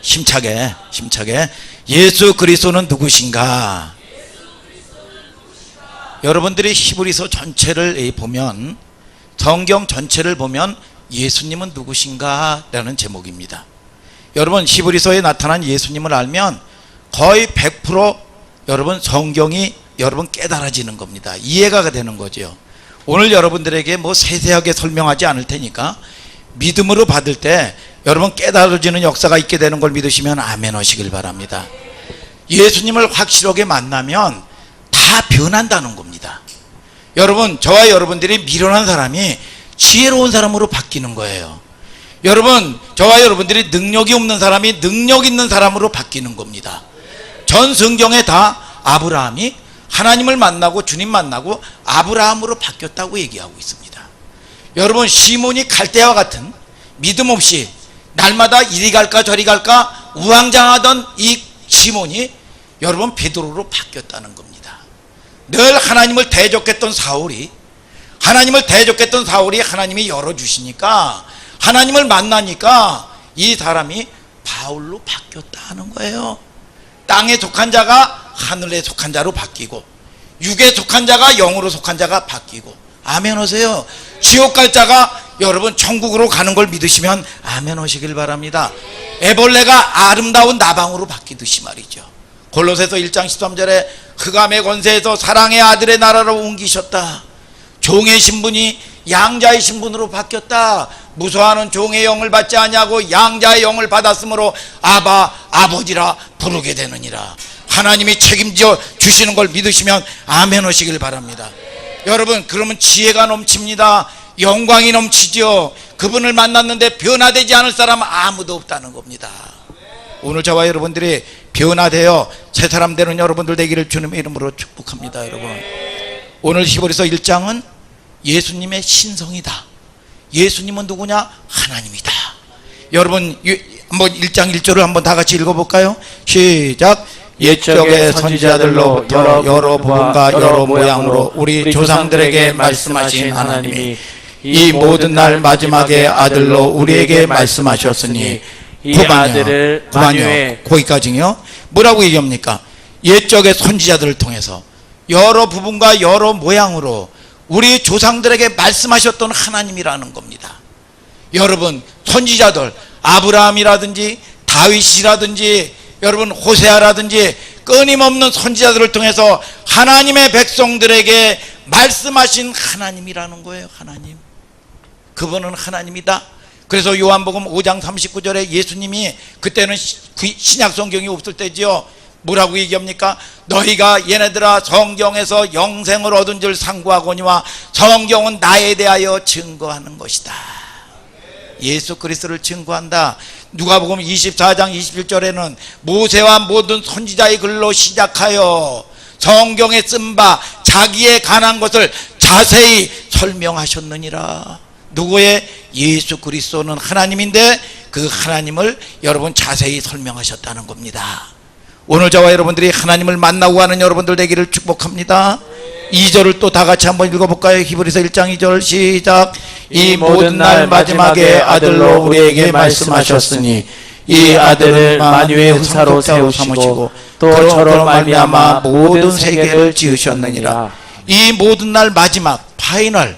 힘차게 예수 그리스도는 누구신가? 여러분들이 히브리서 전체를 보면, 성경 전체를 보면 예수님은 누구신가? 라는 제목입니다. 여러분, 히브리서에 나타난 예수님을 알면 거의 100% 여러분 성경이 여러분 깨달아지는 겁니다. 이해가 되는 거죠. 오늘 여러분들에게 뭐 세세하게 설명하지 않을 테니까 믿음으로 받을 때 여러분 깨달아지는 역사가 있게 되는 걸 믿으시면 아멘 하시길 바랍니다. 예수님을 확실하게 만나면 다 변한다는 겁니다. 여러분, 저와 여러분들이 미련한 사람이 지혜로운 사람으로 바뀌는 거예요. 여러분, 저와 여러분들이 능력이 없는 사람이 능력 있는 사람으로 바뀌는 겁니다. 전 성경에 다 아브라함이 하나님을 만나고 주님 만나고 아브라함으로 바뀌었다고 얘기하고 있습니다. 여러분, 시몬이 갈대와 같은 믿음 없이 날마다 이리 갈까 저리 갈까 우왕좌왕하던 이 시몬이 여러분 베드로로 바뀌었다는 겁니다. 늘 하나님을 대적했던 사울이 하나님이 열어주시니까, 하나님을 만나니까 이 사람이 바울로 바뀌었다는 거예요. 땅에 속한 자가 하늘에 속한 자로 바뀌고, 육에 속한 자가 영으로 속한 자가 바뀌고, 아멘 하세요. 지옥 갈 자가 여러분 천국으로 가는 걸 믿으시면 아멘 하시길 바랍니다. 애벌레가 아름다운 나방으로 바뀌듯이 말이죠. 골로새서 1장 13절에 흑암의 권세에서 사랑의 아들의 나라로 옮기셨다. 종의 신분이 양자의 신분으로 바뀌었다. 무서워하는 종의 영을 받지 아니하고 양자의 영을 받았으므로 아바 아버지라 부르게 되느니라. 하나님이 책임져 주시는 걸 믿으시면 아멘 하시길 바랍니다. 여러분, 그러면 지혜가 넘칩니다. 영광이 넘치죠. 그분을 만났는데 변화되지 않을 사람은 아무도 없다는 겁니다. 오늘 저와 여러분들이 변화되어 새 사람 되는 여러분들 되기를 주님의 이름으로 축복합니다. 여러분, 오늘 히브리서 1장은 예수님의 신성이다. 예수님은 누구냐? 하나님이다. 여러분, 한번 1장 1절을 한번 다 같이 읽어볼까요? 시작. 옛적의 선지자들로 여러 부분과 여러 모양으로 우리 조상들에게 말씀하신 하나님이 이 모든 날 마지막에 아들로 우리에게 말씀하셨으니, 이 아들을 만유해. 거기까지요. 뭐라고 얘기합니까? 옛적의 선지자들을 통해서 여러 부분과 여러 모양으로 우리 조상들에게 말씀하셨던 하나님이라는 겁니다. 여러분, 선지자들 아브라함이라든지 다윗이라든지 여러분 호세아라든지 끊임없는 선지자들을 통해서 하나님의 백성들에게 말씀하신 하나님이라는 거예요. 하나님, 그분은 하나님이다. 그래서 요한복음 5장 39절에 예수님이, 그때는 신약 성경이 없을 때지요, 뭐라고 얘기합니까? 너희가 얘네들아 성경에서 영생을 얻은 줄 상고하거니와 성경은 나에 대하여 증거하는 것이다. 예수 그리스도를 증거한다. 누가복음 24장 21절에는 모세와 모든 선지자의 글로 시작하여 성경에 쓴 바 자기에 관한 것을 자세히 설명하셨느니라. 누구의? 예수 그리스도는 하나님인데 그 하나님을 여러분 자세히 설명하셨다는 겁니다. 오늘 저와 여러분들이 하나님을 만나고 가는 여러분들 되기를 축복합니다. 2절을 또 다 같이 한번 읽어볼까요? 히브리서 1장 2절 시작. 이 모든 날 마지막에 아들로 우리에게 말씀하셨으니 이 아들을 만유의 후사로 세우시고 또 저로 말미암아 모든 세계를 지으셨느니라. 이 모든 날 마지막, 파이널,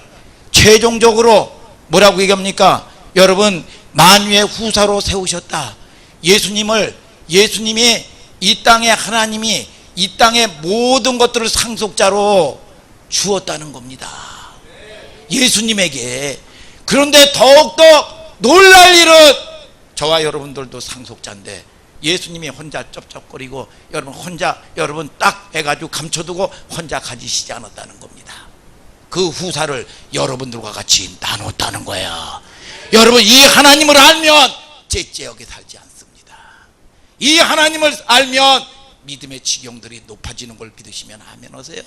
최종적으로 뭐라고 얘기합니까? 여러분, 만유의 후사로 세우셨다. 예수님이 이 땅에, 하나님이 이 땅의 모든 것들을 상속자로 주었다는 겁니다. 예수님에게. 그런데 더욱더 놀랄 일은 저와 여러분들도 상속자인데 예수님이 혼자 쩝쩝거리고 여러분 딱 해가지고 감춰두고 혼자 가지시지 않았다는 겁니다. 그 후사를 여러분들과 같이 나눴다는 거야. 여러분, 이 하나님을 알면 째째하게 살지 않습니다. 이 하나님을 알면 믿음의 지경들이 높아지는 걸 믿으시면 아멘 하세요.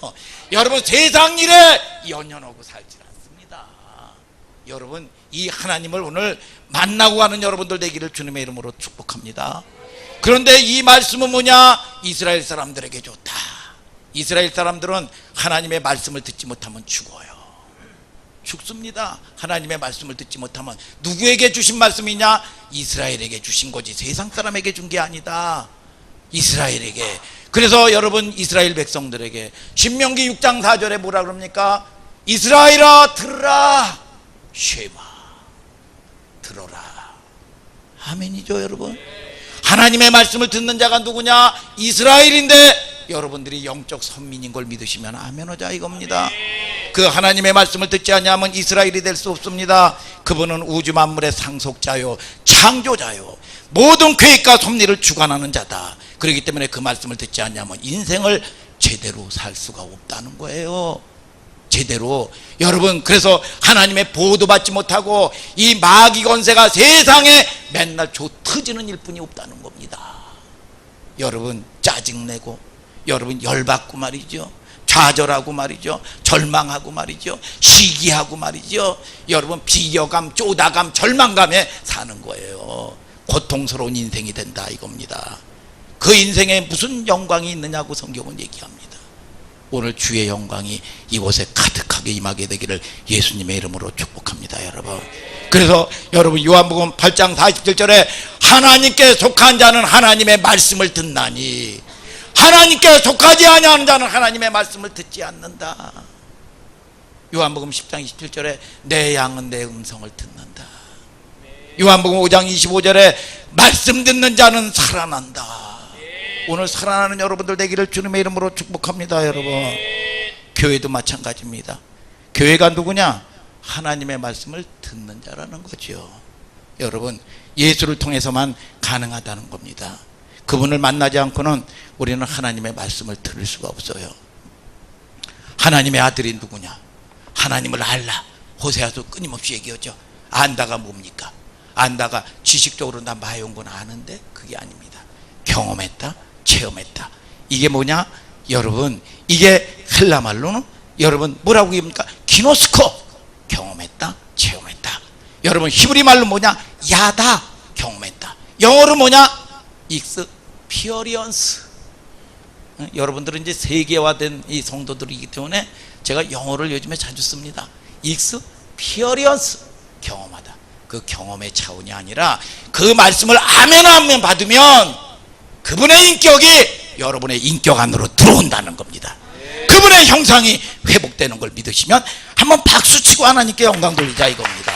여러분, 세상 일에 연연하고 살지 않습니다. 여러분, 이 하나님을 오늘 만나고 가는 여러분들 되기를 주님의 이름으로 축복합니다. 그런데 이 말씀은 뭐냐? 이스라엘 사람들에게 좋다. 이스라엘 사람들은 하나님의 말씀을 듣지 못하면 죽어요. 죽습니다. 하나님의 말씀을 듣지 못하면. 누구에게 주신 말씀이냐? 이스라엘에게 주신 거지, 세상 사람에게 준 게 아니다. 이스라엘에게. 그래서 여러분, 이스라엘 백성들에게 신명기 6장 4절에 뭐라 그럽니까? 이스라엘아 들으라, 쉐마, 들어라. 아멘이죠 여러분. 하나님의 말씀을 듣는 자가 누구냐? 이스라엘인데 여러분들이 영적 선민인 걸 믿으시면 아멘하자 이겁니다. 그 하나님의 말씀을 듣지 않냐면 이스라엘이 될 수 없습니다. 그분은 우주 만물의 상속자요, 창조자요, 모든 계획과 섭리를 주관하는 자다. 그렇기 때문에 그 말씀을 듣지 않냐면 인생을 제대로 살 수가 없다는 거예요. 제대로. 여러분, 그래서 하나님의 보호도 받지 못하고 이 마귀 권세가 세상에 맨날 터지는 일뿐이 없다는 겁니다. 여러분, 짜증내고, 여러분 열받고 말이죠, 좌절하고 말이죠, 절망하고 말이죠, 시기하고 말이죠, 여러분 비교감, 쪼다감, 절망감에 사는 거예요. 고통스러운 인생이 된다 이겁니다. 그 인생에 무슨 영광이 있느냐고 성경은 얘기합니다. 오늘 주의 영광이 이곳에 가득하게 임하게 되기를 예수님의 이름으로 축복합니다 여러분. 그래서 여러분, 요한복음 8장 47절에 하나님께 속한 자는 하나님의 말씀을 듣나니 하나님께 속하지 아니하는 자는 하나님의 말씀을 듣지 않는다. 요한복음 10장 27절에 내 양은 내 음성을 듣는다. 요한복음 5장 25절에 말씀 듣는 자는 살아난다. 오늘 살아나는 여러분들 되기를 주님의 이름으로 축복합니다 여러분. 교회도 마찬가지입니다. 교회가 누구냐? 하나님의 말씀을 듣는 자라는 거죠. 여러분, 예수를 통해서만 가능하다는 겁니다. 그분을 만나지 않고는 우리는 하나님의 말씀을 들을 수가 없어요. 하나님의 아들이 누구냐? 하나님을 알라. 호세아도 끊임없이 얘기하죠. 안다가 뭡니까? 안다가 지식적으로 나 마용군 아는데 그게 아닙니다. 경험했다, 체험했다. 이게 뭐냐? 여러분, 이게 헬라 말로는 여러분 뭐라고 얘기합니까? 기노스코, 경험했다, 체험했다. 여러분, 히브리 말로 뭐냐? 야다, 경험했다. 영어로 뭐냐? 익스피어리언스. 여러분들은 이제 세계화된 이 성도들이기 때문에 제가 영어를 요즘에 자주 씁니다. 익스피어리언스, 경험하다. 그 경험의 차원이 아니라 그 말씀을 아멘 받으면 그분의 인격이 여러분의 인격 안으로 들어온다는 겁니다. 그분의 형상이 회복되는 걸 믿으시면 한번 박수치고 하나님께 영광 돌리자 이겁니다.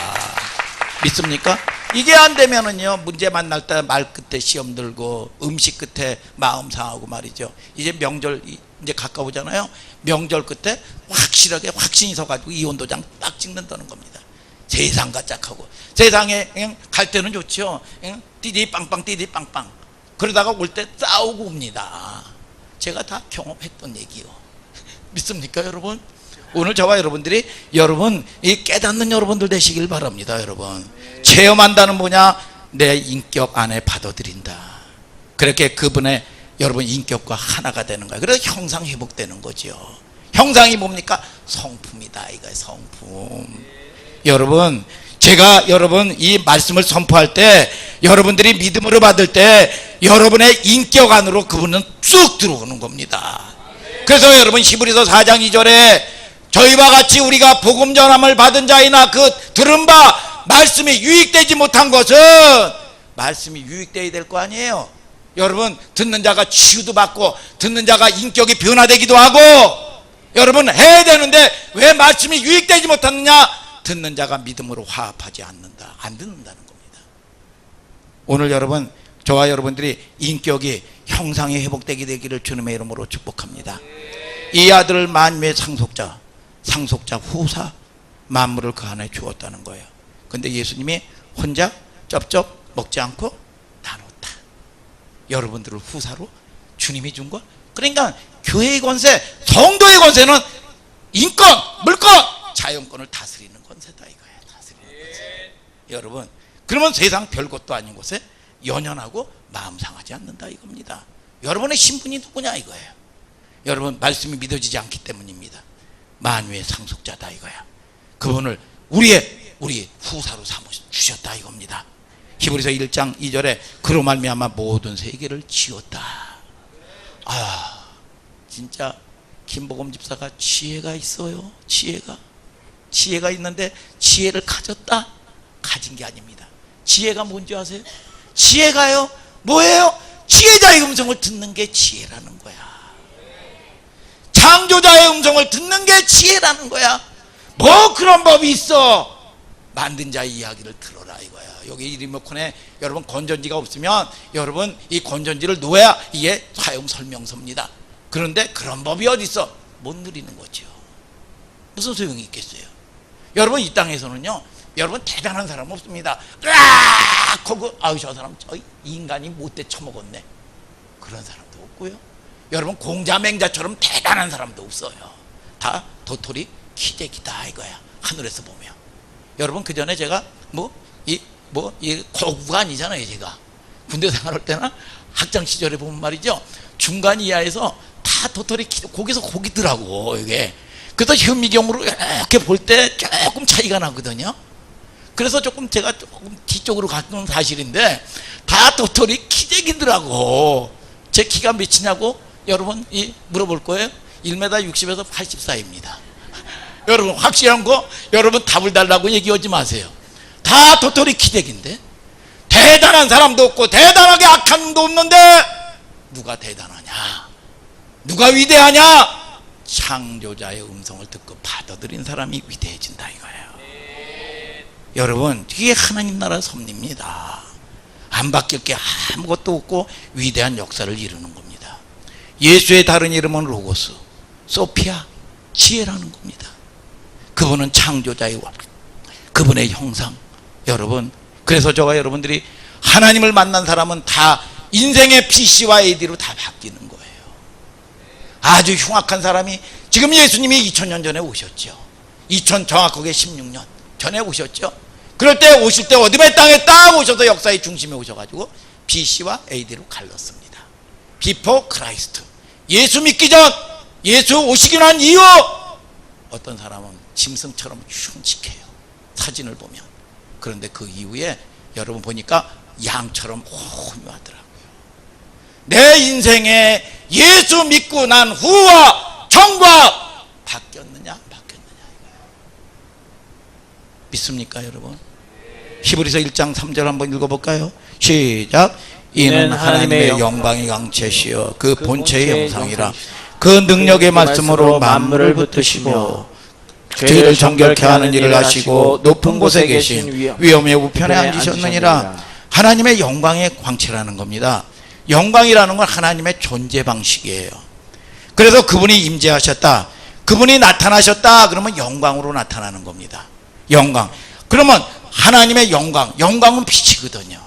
믿습니까? 이게 안 되면은요, 문제 만날 때 말 끝에 시험 들고 음식 끝에 마음 상하고 말이죠. 이제 명절 이제 가까우잖아요. 명절 끝에 확실하게 확신이 서가지고 이혼도장 딱 찍는다는 겁니다. 세상과 짝하고. 세상에 그냥 갈 때는 좋죠. 띠디빵빵 띠디빵빵. 그러다가 올 때 싸우고 옵니다. 제가 다 경험했던 얘기요. 믿습니까 여러분? 오늘 저와 여러분들이 여러분 이 깨닫는 여러분들 되시길 바랍니다. 여러분, 체험한다는 뭐냐? 내 인격 안에 받아들인다. 그렇게 그분의 여러분 인격과 하나가 되는 거예요. 그래서 형상 회복되는 거죠. 형상이 뭡니까? 성품이다 이거예요. 성품. 여러분, 제가 여러분 이 말씀을 선포할 때 여러분들이 믿음으로 받을 때 여러분의 인격 안으로 그분은 쑥 들어오는 겁니다. 그래서 여러분 히브리서 4장 2절에 저희와 같이 우리가 복음 전함을 받은 자이나 그 들은 바 말씀이 유익되지 못한 것은, 말씀이 유익되어야 될 거 아니에요. 여러분, 듣는 자가 치유도 받고 듣는 자가 인격이 변화되기도 하고 여러분 해야 되는데 왜 말씀이 유익되지 못하느냐? 듣는 자가 믿음으로 화합하지 않는다, 안 듣는다는 겁니다. 오늘 여러분, 저와 여러분들이 인격이 형상이 회복되게 되기를 주님의 이름으로 축복합니다. 이 아들을 만유의 상속자 후사, 만물을 그 안에 주었다는 거예요. 근데 예수님이 혼자 쩝쩝 먹지 않고 나눴다. 여러분들을 후사로 주님이 준 것. 그러니까 교회의 권세, 성도의 권세는 인권, 물권, 자연권을 다스리는 권세다 이거예요. 다스리는 권세. 여러분, 그러면 세상 별것도 아닌 곳에 연연하고 마음 상하지 않는다 이겁니다. 여러분의 신분이 누구냐 이거예요. 여러분, 말씀이 믿어지지 않기 때문입니다. 만유의 상속자다 이거야. 그분을 우리 후사로 삼아 주셨다 이겁니다. 히브리서 1장 2절에 그로 말미암아 모든 세계를 지었다. 아, 진짜 김복음 집사가 지혜가 있어요. 지혜가. 지혜가 있는데 지혜를 가졌다? 가진 게 아닙니다. 지혜가 뭔지 아세요? 지혜가요 뭐예요? 지혜자의 음성을 듣는 게 지혜라는 거야. 창조자의 음성을 듣는 게 지혜라는 거야. 뭐 그런 법이 있어? 만든 자의 이야기를 들어라 이거야. 여기 리모컨에 여러분 건전지가 없으면 여러분 이 건전지를 놓아야 이게 사용 설명서입니다. 그런데 그런 법이 어디 있어? 못 누리는 거죠. 무슨 소용이 있겠어요? 여러분 이 땅에서는요 여러분 대단한 사람 없습니다. 으악 하고 아유 저 사람 저 인간이 못돼 처먹었네, 그런 사람도 없고요. 여러분 공자맹자처럼 대단한 사람도 없어요. 다 도토리 키재기다 이거야. 하늘에서 보면. 여러분 그 전에 제가 이 고구가 아니잖아요. 제가 군대 생활할 때나 학창 시절에 보면 말이죠, 중간 이하에서 다 도토리 거기서 고기더라고 이게. 그래서 현미경으로 이렇게 볼 때 조금 차이가 나거든요. 그래서 제가 조금 뒤쪽으로 갔던 사실인데 다 도토리 키재기더라고. 제 키가 몇이냐고 여러분 물어볼 거예요. 1m 60에서 80 사이입니다. 여러분 확실한 거 여러분 답을 달라고 얘기하지 마세요. 다 도토리 키재기인데 대단한 사람도 없고 대단하게 악한 놈도 없는데 누가 대단하냐, 누가 위대하냐? 창조자의 음성을 듣고 받아들인 사람이 위대해진다 이거예요. 여러분 이게 하나님 나라 섭리입니다. 안 바뀔 게 아무것도 없고 위대한 역사를 이루는 겁니다. 예수의 다른 이름은 로고스, 소피아, 지혜라는 겁니다. 그분은 창조자의 그분의 형상. 여러분 그래서 저와 여러분들이 하나님을 만난 사람은 다 인생의 PC와 AD로 다 바뀌는 거예요. 아주 흉악한 사람이 지금 예수님이 2000년 전에 오셨죠. 정확하게 16년 전에 오셨죠. 그럴 때 오실 때 어둠의 땅에 딱 오셔서 역사의 중심에 오셔가지고 BC와 AD로 갈랐습니다. 비포 크라이스트, 예수 믿기 전, 예수 오시기 난 이후 어떤 사람은 짐승처럼 흉측해요, 사진을 보면. 그런데 그 이후에 여러분 보니까 양처럼 호묘하더라고요. 내 인생에 예수 믿고 난 후와 전과 바뀌었느냐 안 바뀌었느냐 믿습니까 여러분? 히브리서 1장 3절 한번 읽어볼까요? 시작. 이는 하나님의 영광의 강체시여 그 본체의 형상이라 그 능력의 말씀으로 만물을 붙드시고 죄를 정결케 하는 일을 하시고 높은 곳에 계신 위엄의 우편에 앉으셨느니라. 하나님의 영광의 광채라는 겁니다. 영광이라는 건 하나님의 존재 방식이에요. 그래서 그분이 임재하셨다, 그분이 나타나셨다 그러면 영광으로 나타나는 겁니다. 영광. 그러면 하나님의 영광은 빛이거든요.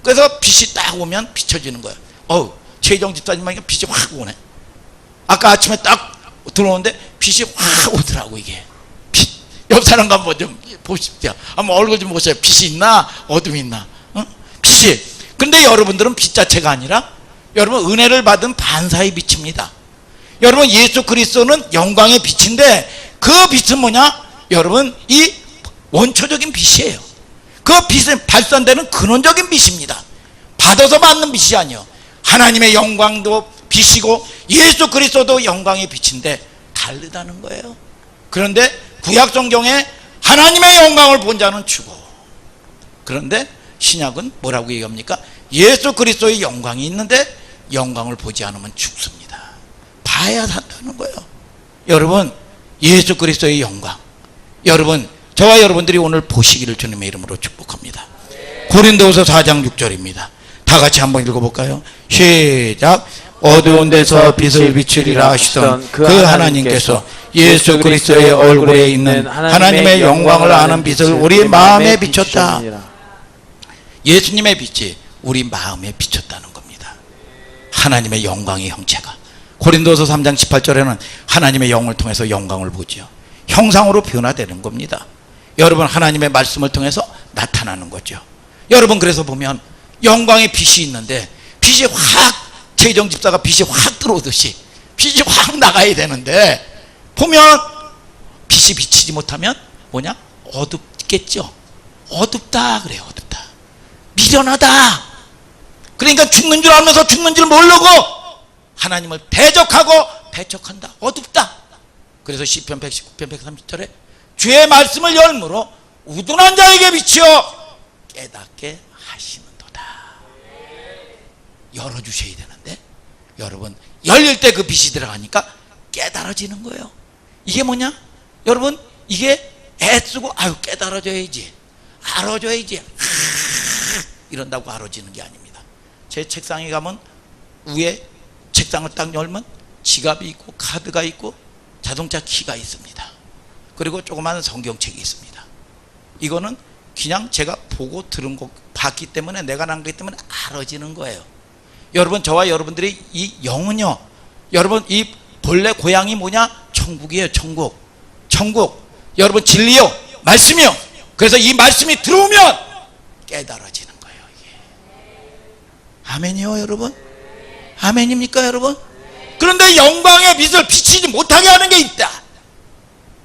그래서 빛이 딱 오면 비춰지는 거예요. 최정 집사님하니까 빛이 확 오네. 아까 아침에 딱 들어오는데 빛이 확 오더라고. 이게 빛. 옆 사람과 한번 좀 보십시오. 한번 얼굴 좀 보세요. 빛이 있나 어둠이 있나? 빛이. 그런데 여러분들은 빛 자체가 아니라 여러분 은혜를 받은 반사의 빛입니다. 여러분 예수 그리스도는 영광의 빛인데 그 빛은 뭐냐? 여러분 이 원초적인 빛이에요. 그 빛은 발산되는 근원적인 빛입니다. 받아서 받는 빛이 아니요. 하나님의 영광도 빛이고 예수 그리스도도 영광의 빛인데 다르다는 거예요. 그런데 구약 성경에 하나님의 영광을 본 자는 죽어. 그런데 신약은 뭐라고 얘기합니까? 예수 그리스도의 영광이 있는데 영광을 보지 않으면 죽습니다. 봐야 산다는 거예요. 여러분 예수 그리스도의 영광, 여러분 저와 여러분들이 오늘 보시기를 주님의 이름으로 축복합니다. 고린도후서 4장 6절입니다. 다 같이 한번 읽어볼까요? 시작. 어두운 데서 빛을 비추리라 하시던 그 하나님께서 예수 그리스도의 얼굴에 있는 하나님의 영광을 아는 빛을 우리 마음에 비췄다. 예수님의 빛이 우리 마음에 비쳤다는 겁니다. 하나님의 영광의 형체가. 고린도서 3장 18절에는 하나님의 영을 통해서 영광을 보죠. 형상으로 변화되는 겁니다. 여러분 하나님의 말씀을 통해서 나타나는 거죠. 여러분 그래서 보면 영광의 빛이 있는데 빛이 확, 최정 집사가 빛이 확 들어오듯이 빛이 확 나가야 되는데 보면 빛이 비치지 못하면 뭐냐? 어둡겠죠. 어둡다 그래요. 어둡다, 미련하다. 그러니까 죽는 줄 알면서 죽는 줄 모르고 하나님을 배적하고 배척한다. 어둡다. 그래서 시편 119편 130절에 주의 말씀을 열므로 우둔한 자에게 비치어 깨닫게 하시는도다. 열어주셔야 되는데 여러분 열릴 때 그 빛이 들어가니까 깨달아지는 거예요. 이게 뭐냐? 여러분 이게 애쓰고 아유 깨달아줘야지 알아줘야지 이런다고 알아지는 게 아닙니다. 제 책상에 가면 위에 책상을 딱 열면 지갑이 있고 카드가 있고 자동차 키가 있습니다. 그리고 조그마한 성경책이 있습니다. 이거는 그냥 제가 보고 들은 거 봤기 때문에 내가 난 거기 때문에 알아지는 거예요. 여러분 저와 여러분들이 이 영은요, 여러분 이 본래 고향이 뭐냐? 천국이에요. 천국. 천국. 여러분 진리요, 말씀이요. 그래서 이 말씀이 들어오면 깨달아지는 거예요. 이게. 아멘이요 여러분? 아멘입니까 여러분? 그런데 영광의 빛을 비치지 못하게 하는 게 있다.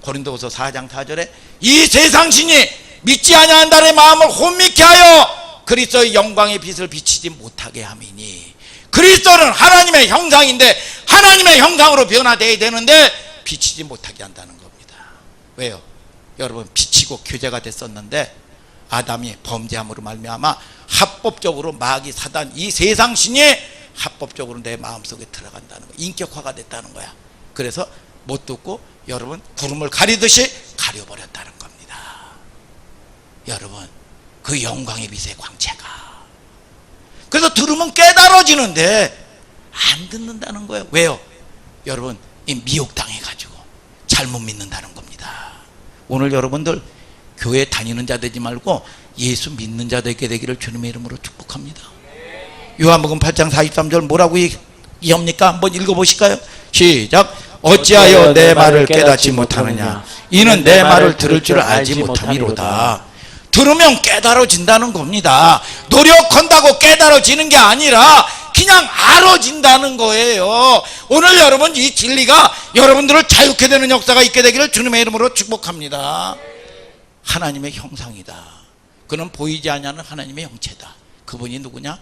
고린도후서 4장 4절에 이 세상 신이 믿지 아니하는 자의 마음을 혼미케 하여 그리스도의 영광의 빛을 비치지 못하게 함이니, 그리스도는 하나님의 형상인데 하나님의 형상으로 변화되어야 되는데 비치지 못하게 한다는 겁니다. 왜요? 여러분 비치고 교제가 됐었는데 아담이 범죄함으로 말미암아 합법적으로 마귀 사단 이 세상 신이 합법적으로 내 마음속에 들어간다는 거야. 인격화가 됐다는 거야. 그래서 못 듣고 여러분 구름을 가리듯이 가려버렸다는 겁니다. 여러분 그 영광의 빛의 광채가, 그래서 들으면 깨달아지는데 안 듣는다는 거예요. 왜요? 여러분 이 미혹당해 가지고 잘못 믿는다는 겁니다. 오늘 여러분들 교회 다니는 자 되지 말고 예수 믿는 자 되게 되기를 주님의 이름으로 축복합니다. 요한복음 8장 43절 뭐라고 얘기합니까? 한번 읽어보실까요? 시작. 어찌하여 내 말을 깨닫지 못하느냐? 이는 내 말을 들을 줄 알지 못함이로다. 들으면 깨달아진다는 겁니다. 노력한다고 깨달아지는 게 아니라 그냥 알아진다는 거예요. 오늘 여러분 이 진리가 여러분들을 자유케 되는 역사가 있게 되기를 주님의 이름으로 축복합니다. 하나님의 형상이다. 그는 보이지 않는 하나님의 형체다. 그분이 누구냐?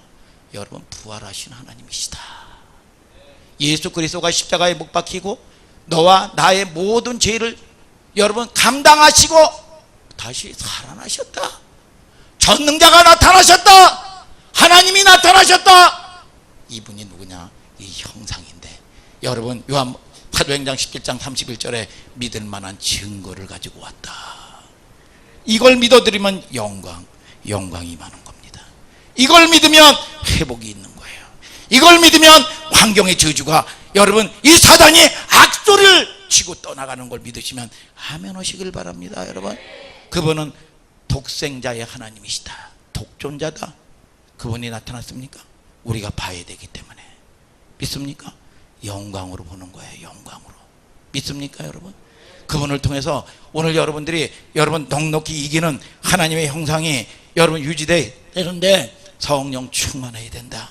여러분 부활하신 하나님이시다. 예수 그리스도가 십자가에 못 박히고 너와 나의 모든 죄를 여러분 감당하시고 다시 살아나셨다. 전능자가 나타나셨다. 하나님이 나타나셨다. 이분이 누구냐? 이 형상인데 여러분 요한 사도행전 17장 31절에 믿을 만한 증거를 가지고 왔다. 이걸 믿어드리면 영광이 임하는 겁니다. 이걸 믿으면 회복이 있는 거예요. 이걸 믿으면 환경의 저주가 여러분 이 사단이 악소리를 치고 떠나가는 걸 믿으시면 아멘 하시길 바랍니다. 여러분 그분은 독생자의 하나님이시다. 독존자다. 그분이 나타났습니까? 우리가 봐야 되기 때문에. 믿습니까? 영광으로 보는 거예요. 영광으로. 믿습니까 여러분? 그분을 통해서 오늘 여러분들이 여러분 넉넉히 이기는 하나님의 형상이 여러분 유지되어야 되는데 성령 충만해야 된다.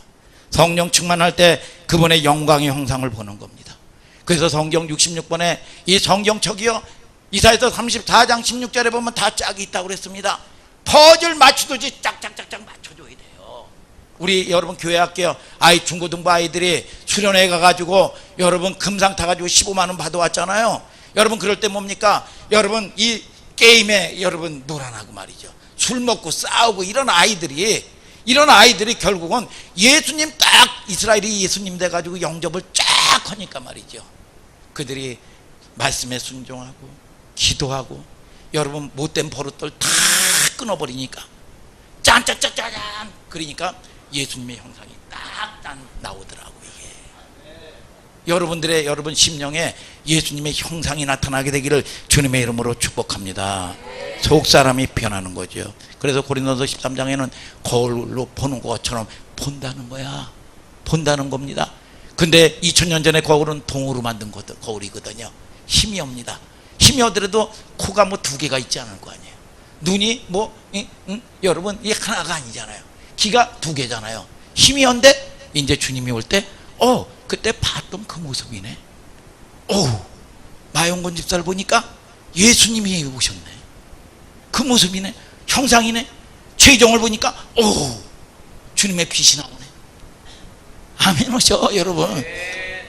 성령 충만할 때 그분의 영광의 형상을 보는 겁니다. 그래서 성경 66번에 이 성경책이요 이사야서 34장 16절에 보면 다 짝이 있다고 그랬습니다. 퍼즐 맞추듯이 짝짝짝짝 맞춰줘야 돼요. 우리 여러분 교회 할게요. 아이 중고등부 아이들이 수련회 가가지고 여러분 금상 타가지고 15만 원 받아왔잖아요. 여러분 그럴 때 뭡니까? 여러분 이 게임에 여러분 놀아나고 말이죠. 술 먹고 싸우고 이런 아이들이 결국은 예수님 딱 이스라엘이 예수님 돼가지고 영접을 쫙 하니까 말이죠. 그들이 말씀에 순종하고 기도하고 여러분 못된 버릇들 다 끊어버리니까 짠짜짜짜짠 그러니까 예수님의 형상이 딱 나오더라고요. 여러분들의 여러분 심령에 예수님의 형상이 나타나게 되기를 주님의 이름으로 축복합니다. 속사람이 변하는 거죠. 그래서 고린도서 13장에는 거울로 보는 것처럼 본다는 거야. 본다는 겁니다. 근데 2000년 전에 거울은 동으로 만든 거울이거든요. 힘이 옵니다. 힘이 오더라도 코가 뭐 2개가 있지 않을 거 아니에요. 눈이 뭐 여러분 이게 하나가 아니잖아요. 귀가 2개잖아요. 힘이 온데 이제 주님이 올 때 그때 봤던 그 모습이네. 마용건 집사를 보니까 예수님이 오셨네. 그 모습이네. 형상이네. 최종을 보니까 주님의 빛이 나오네. 아멘 하셔 여러분.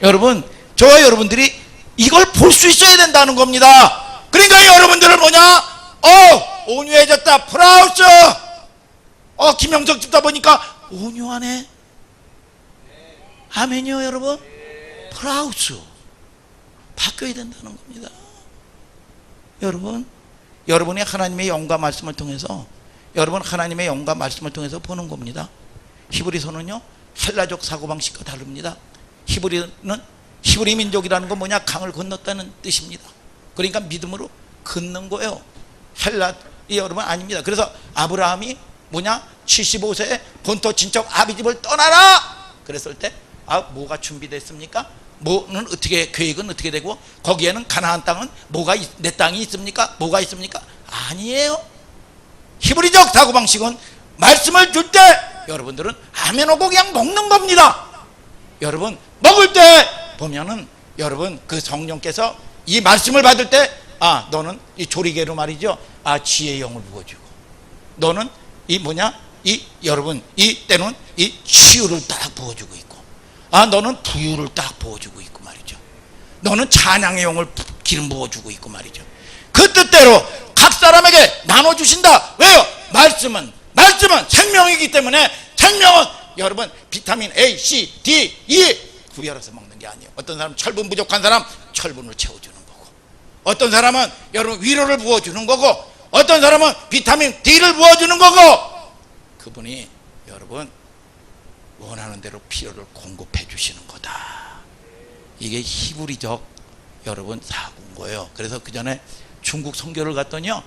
여러분 저와 여러분들이 이걸 볼 수 있어야 된다는 겁니다. 그러니까 여러분들은 뭐냐? 온유해졌다. 프라우스. 김영석 집다 보니까 온유하네. 아멘이요, 여러분. 프라우스. 바뀌어야 된다는 겁니다. 여러분, 여러분이 하나님의 영과 말씀을 통해서, 여러분 하나님의 영과 말씀을 통해서 보는 겁니다. 히브리서는요, 헬라적 사고방식과 다릅니다. 히브리 민족이라는 건 뭐냐? 강을 건넜다는 뜻입니다. 그러니까 믿음으로 걷는 거예요. 헬라이 여러분 아닙니다. 그래서 아브라함이 뭐냐? 75세에 본토 친척 아비집을 떠나라 그랬을 때 뭐가 준비됐습니까? 뭐는 어떻게, 계획은 어떻게 되고, 거기에는 가나안 땅은 뭐가, 내 땅이 있습니까? 뭐가 있습니까? 아니에요. 히브리적 사고방식은 말씀을 줄 때 여러분들은 아멘 하고 그냥 먹는 겁니다. 여러분 먹을 때 보면은 여러분 그 성령께서 이 말씀을 받을 때 너는 이 조리개로 말이죠, 지혜의 영을 부어주고, 너는 이 뭐냐, 여러분 이 때는 이 치유를 딱 부어주고 있고, 너는 부유를 딱 부어주고 있고 말이죠. 너는 찬양의 영을 기름 부어주고 있고 말이죠. 그 뜻대로 각 사람에게 나눠주신다. 왜요? 말씀은 생명이기 때문에, 생명은 여러분 비타민 A, C, D, E 구별해서 먹는 게 아니에요. 어떤 사람은 철분 부족한 사람 철분을 채워주는 거고, 어떤 사람은 여러분 위로를 부어주는 거고, 어떤 사람은 비타민 D를 부어주는 거고, 그분이 여러분 원하는 대로 필요를 공급해 주시는 거다. 이게 히브리적 여러분 사고인 거예요. 그래서 그 전에 중국 선교를 갔더니요,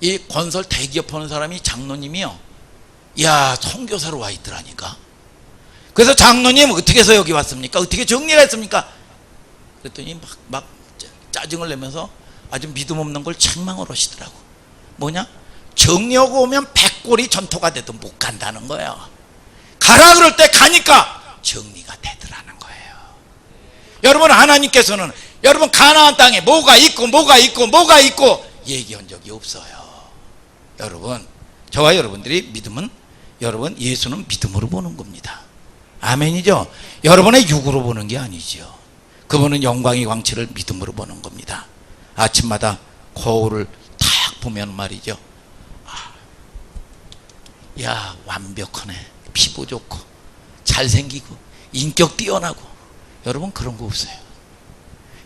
이 건설 대기업 하는 사람이 장로님이요, 선교사로 와 있더라니까. 그래서 장로님 어떻게 해서 여기 왔습니까? 어떻게 정리를 했습니까? 그랬더니 막 짜증을 내면서 아주 믿음 없는 걸 책망을 하시더라고. 뭐냐? 정리하고 오면 백골이 전토가 돼도 못 간다는 거예요. 가라 그럴 때 가니까 정리가 되더라는 거예요. 여러분 하나님께서는 여러분 가나안 땅에 뭐가 있고 얘기한 적이 없어요. 여러분, 저와 여러분들이 믿음은, 여러분 예수는 믿음으로 보는 겁니다. 아멘이죠. 여러분의 육으로 보는 게 아니죠. 그분은 영광의 광채를 믿음으로 보는 겁니다. 아침마다 거울을 탁 보면 말이죠, 완벽하네, 피부 좋고 잘생기고 인격 뛰어나고. 여러분 그런 거 없어요.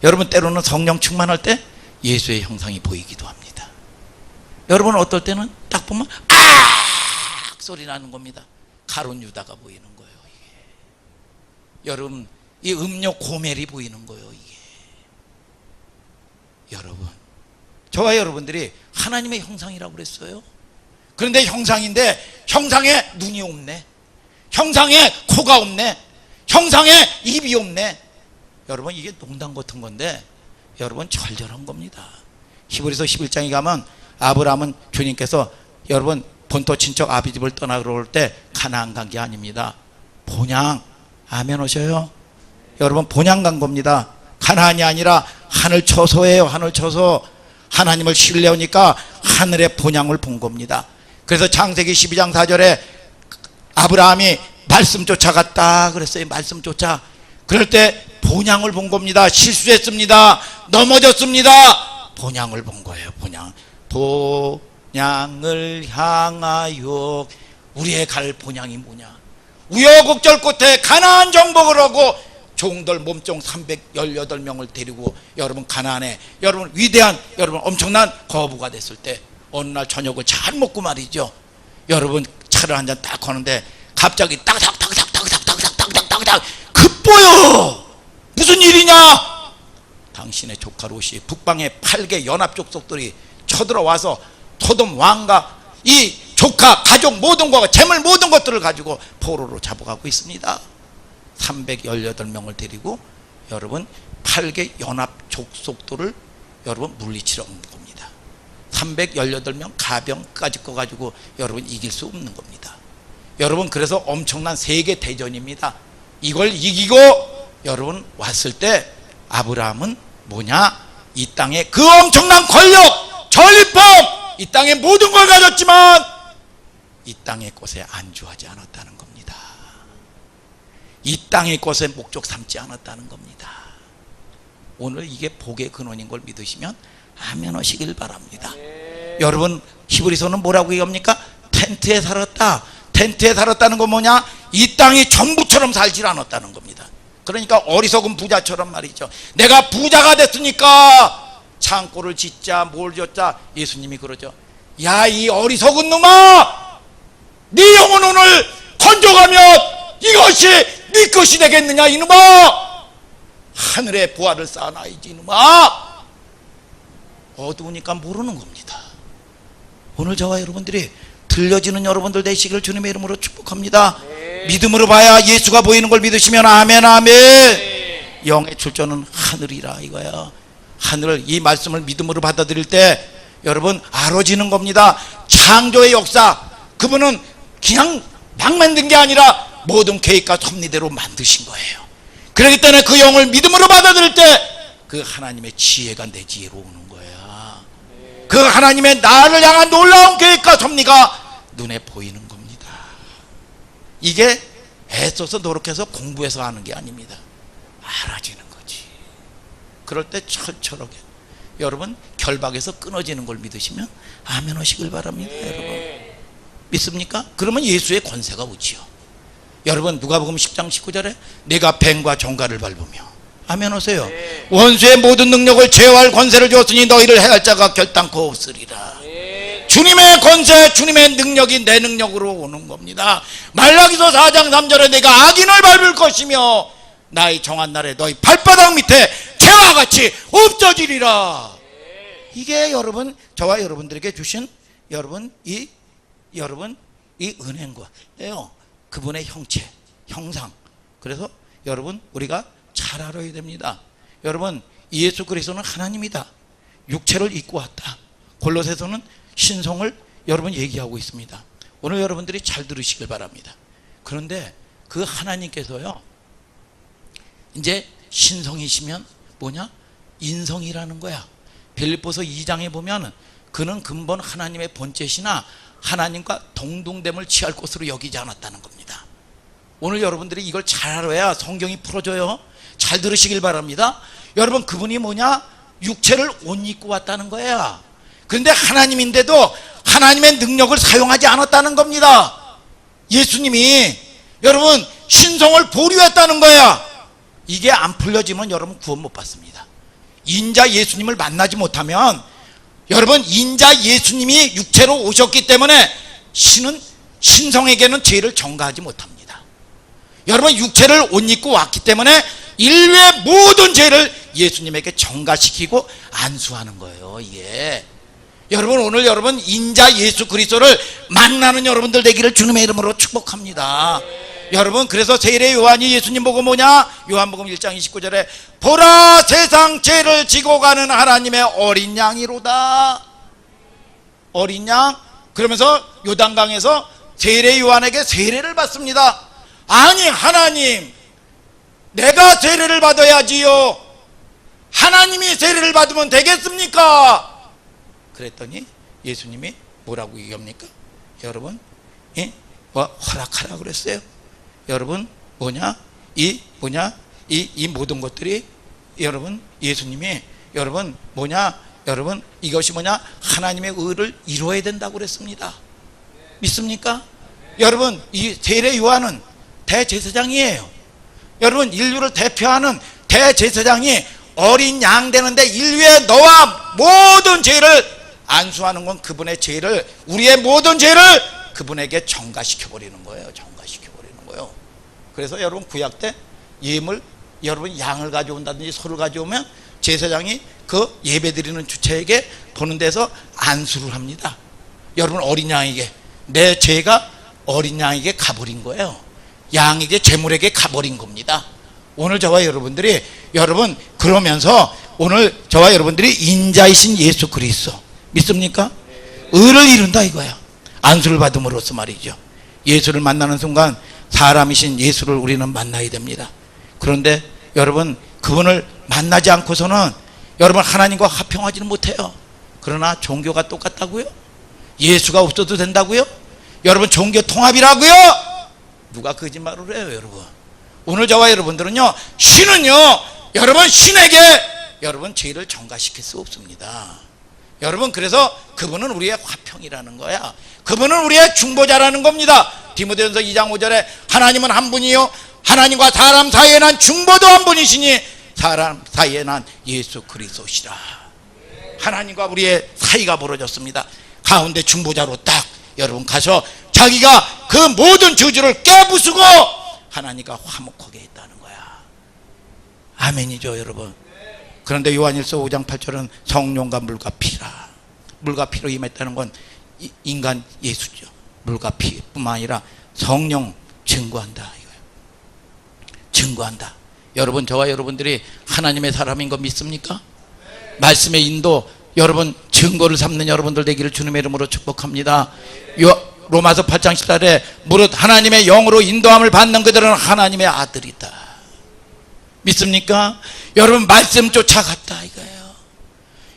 여러분 때로는 성령 충만할 때 예수의 형상이 보이기도 합니다. 여러분 어떨 때는 딱 보면 소리 나는 겁니다. 가룟 유다가 보이는 거예요. 이게 여러분 이 음료 고멜이 보이는 거예요. 이게 여러분, 저와 여러분들이 하나님의 형상이라고 그랬어요. 그런데 형상인데 형상에 눈이 없네, 형상에 코가 없네, 형상에 입이 없네. 여러분 이게 농담 같은 건데 여러분 절절한 겁니다. 히브리서 11장에 가면 아브라함은 주님께서 여러분 본토 친척 아비집을 떠나 그럴 때 가나안 간 게 아닙니다. 본향, 아멘 오셔요. 여러분 본향 간 겁니다. 가나안이 아니라 하늘 처소예요. 하늘 처소. 하나님을 신뢰하니까 하늘의 본향을 본 겁니다. 그래서 창세기 12장 4절에 아브라함이 말씀 쫓아갔다 그랬어요. 말씀 쫓아. 그럴 때 본향을 본 겁니다. 실수했습니다. 넘어졌습니다. 본향을 본 거예요. 본향을 향하여. 우리의 갈 본향이 뭐냐? 우여곡절 끝에 가나안 정복을 하고 종들 몸종 318명을 데리고 여러분 가나안에 여러분 위대한 여러분 엄청난 거부가 됐을 때 어느 날 저녁을 잘 먹고 말이죠, 여러분 차를 한잔 딱 거는데 갑자기 딱딱딱딱딱딱딱딱딱딱 급보여. 무슨 일이냐? 당신의 조카 롯이 북방의 8개 연합 족속들이 쳐들어와서 소돔 왕과 이 조카 가족 모든 것, 재물 모든 것들을 가지고 포로로 잡아가고 있습니다. 318명을 데리고 여러분 8개 연합 족속들을 여러분 물리치러 온 겁니다. 318명 가병까지 거 가지고 여러분 이길 수 없는 겁니다. 여러분 그래서 엄청난 세계 대전입니다. 이걸 이기고 여러분 왔을 때 아브라함은 뭐냐? 이 땅에 그 엄청난 권력, 전리품, 이 땅에 모든 걸 가졌지만 이 땅의 것에 안주하지 않았다는 겁니다. 이 땅의 것에 목적 삼지 않았다는 겁니다. 오늘 이게 복의 근원인 걸 믿으시면 아멘 하시길 바랍니다. 여러분, 히브리서는 뭐라고 얘기합니까? 텐트에 살았다. 텐트에 살았다는 건 뭐냐? 이 땅이 전부처럼 살질 않았다는 겁니다. 그러니까 어리석은 부자처럼 말이죠. 내가 부자가 됐으니까 창고를 짓자, 뭘 짓자. 예수님이 그러죠. 야, 이 어리석은 놈아, 네 영혼 오늘 건져가면 이것이 네 것이 되겠느냐, 이놈아. 하늘에 보화를 쌓아놔야지, 이놈아. 어두우니까 모르는 겁니다. 오늘 저와 여러분들이 들려지는 여러분들 되시기를 주님의 이름으로 축복합니다. 믿음으로 봐야 예수가 보이는 걸 믿으시면 아멘, 아멘. 영의 출처는 하늘이라 이거야. 하늘, 이 말씀을 믿음으로 받아들일 때 여러분 알아지는 겁니다. 창조의 역사, 그분은 그냥 막 만든 게 아니라 모든 계획과 섭리대로 만드신 거예요. 그렇기 때문에 그 영을 믿음으로 받아들일 때 그 하나님의 지혜가 내 지혜로 오는 거야. 그 하나님의 나를 향한 놀라운 계획과 섭리가 눈에 보이는 겁니다. 이게 애써서 노력해서 공부해서 하는 게 아닙니다. 알아지는 거지. 그럴 때 철철하게 여러분 결박에서 끊어지는 걸 믿으시면 아멘 하시길 바랍니다. 여러분 믿습니까? 그러면 예수의 권세가 오지요. 여러분 누가복음 10장 19절에 내가 뱀과 종가를 밟으며 아멘 하세요. 원수의 모든 능력을 제어할 권세를 주었으니 너희를 해할 자가 결단코 없으리라. 주님의 권세, 주님의 능력이 내 능력으로 오는 겁니다. 말라기서 4장 3절에 내가 악인을 밟을 것이며 나의 정한 날에 너희 발바닥 밑에 재와 같이 없어지리라. 이게 여러분 저와 여러분들에게 주신 여러분 이 은행과예요. 그분의 형체, 형상. 그래서 여러분 우리가 잘 알아야 됩니다. 여러분 예수 그리스도는 하나님이다. 육체를 입고 왔다. 골로새서는 신성을 여러분 얘기하고 있습니다. 오늘 여러분들이 잘 들으시길 바랍니다. 그런데 그 하나님께서요 이제 신성이시면 뭐냐? 인성이라는 거야. 빌립보서 2장에 보면 그는 근본 하나님의 본체시나 하나님과 동등됨을 취할 것으로 여기지 않았다는 겁니다. 오늘 여러분들이 이걸 잘 알아야 성경이 풀어져요. 잘 들으시길 바랍니다. 여러분 그분이 뭐냐? 육체를 옷 입고 왔다는 거야. 그런데 하나님인데도 하나님의 능력을 사용하지 않았다는 겁니다. 예수님이 여러분 신성을 보류했다는 거야. 이게 안 풀려지면 여러분 구원 못 받습니다. 인자 예수님을 만나지 못하면 여러분 인자 예수님이 육체로 오셨기 때문에 신성에게는 죄를 전가하지 못합니다. 여러분 육체를 옷 입고 왔기 때문에 인류의 모든 죄를 예수님에게 전가시키고 안수하는 거예요. 이게 여러분 오늘 여러분 인자 예수 그리스도를 만나는 여러분들 되기를 주님의 이름으로 축복합니다. 여러분 그래서 세례 요한이 예수님 보고 뭐냐? 요한복음 1장 29절에 보라 세상 죄를 지고 가는 하나님의 어린 양이로다. 어린 양. 그러면서 요단강에서 세례 요한에게 세례를 받습니다. 아니 하나님 내가 세례를 받아야지요. 하나님이 세례를 받으면 되겠습니까? 그랬더니 예수님이 뭐라고 얘기합니까? 여러분 허락하라 그랬어요. 여러분 이 모든 것들이 여러분 예수님이 여러분 여러분 이것이 하나님의 의를 이루어야 된다고 그랬습니다. 믿습니까? 여러분 이 세례 요한은 대제사장이에요. 여러분 인류를 대표하는 대제사장이 어린 양 되는데 인류의 너와 모든 죄를 안수하는 건 그분의 죄를 우리의 모든 죄를 그분에게 전가시켜 버리는 거예요. 전가시켜 버리는 거예요. 그래서 여러분 구약 때 예물 여러분 양을 가져온다든지 소를 가져오면 제사장이 그 예배드리는 주체에게 보는 데서 안수를 합니다. 여러분 어린 양에게 내 죄가 어린 양에게 가버린 거예요. 양에게 제물에게 가버린 겁니다. 오늘 저와 여러분들이 여러분 그러면서 오늘 저와 여러분들이 인자이신 예수 그리스도 믿습니까? 의를 이룬다 이거야. 안수를 받음으로써 말이죠. 예수를 만나는 순간 사람이신 예수를 우리는 만나야 됩니다. 그런데 여러분 그분을 만나지 않고서는 여러분 하나님과 화평하지는 못해요. 그러나 종교가 똑같다고요? 예수가 없어도 된다고요? 여러분 종교 통합이라고요? 누가 거짓말을 해요 여러분? 오늘 저와 여러분들은요 신은요 여러분 신에게 여러분 죄를 전가시킬 수 없습니다. 여러분, 그래서 그분은 우리의 화평이라는 거야. 그분은 우리의 중보자라는 겁니다. 디모데전서 2장 5절에 하나님은 한 분이요 하나님과 사람 사이에 난 중보도 한 분이시니 사람 사이에 난 예수 그리스도시라. 하나님과 우리의 사이가 벌어졌습니다. 가운데 중보자로 딱 여러분 가서 자기가 그 모든 저주를 깨부수고 하나님과 화목하게 했다는 거야. 아멘이죠, 여러분. 그런데 요한일서 5장 8절은 성령과 물과 피라. 물과 피로 임했다는 건 인간 예수죠. 물과 피뿐만 아니라 성령 증거한다 이거예요. 증거한다. 여러분, 저와 여러분들이 하나님의 사람인 거 믿습니까? 말씀의 인도, 여러분 증거를 삼는 여러분들 되기를 주님의 이름으로 축복합니다. 로마서 8장 14절에 무릇 하나님의 영으로 인도함을 받는 그들은 하나님의 아들이다. 믿습니까? 여러분, 말씀 쫓아갔다 이거예요.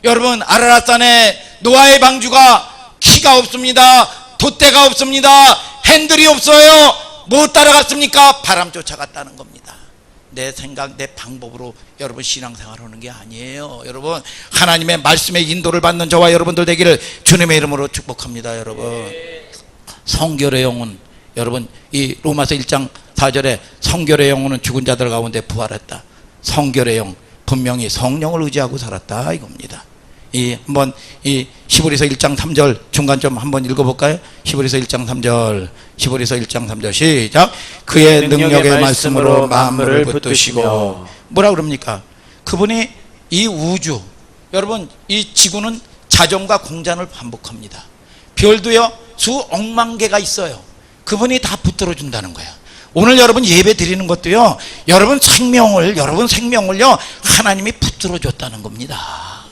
여러분, 아라랏산에 노아의 방주가 키가 없습니다. 돛대가 없습니다. 핸들이 없어요. 못 따라갔습니까? 바람 쫓아갔다는 겁니다. 내 생각, 내 방법으로 여러분 신앙생활 하는 게 아니에요. 여러분, 하나님의 말씀의 인도를 받는 저와 여러분들 되기를 주님의 이름으로 축복합니다. 여러분, 성결의 영혼, 여러분 이 로마서 1장 4절에 성결의 영혼은 죽은 자들 가운데 부활했다. 성결의 영, 분명히 성령을 의지하고 살았다 이겁니다. 한번 이 히브리서 1장 3절 중간점 한번 읽어볼까요? 히브리서 1장 3절, 히브리서 1장 3절 시작. 그의 능력의 말씀으로 만물을 붙드시고, 뭐라 그럽니까? 그분이 이 우주, 여러분 이 지구는 자전과 공전을 반복합니다. 별도요 수억만 개가 있어요. 그분이 다 붙들어 준다는 거예요. 오늘 여러분 예배 드리는 것도요, 여러분 생명을요 하나님이 붙들어 줬다는 겁니다.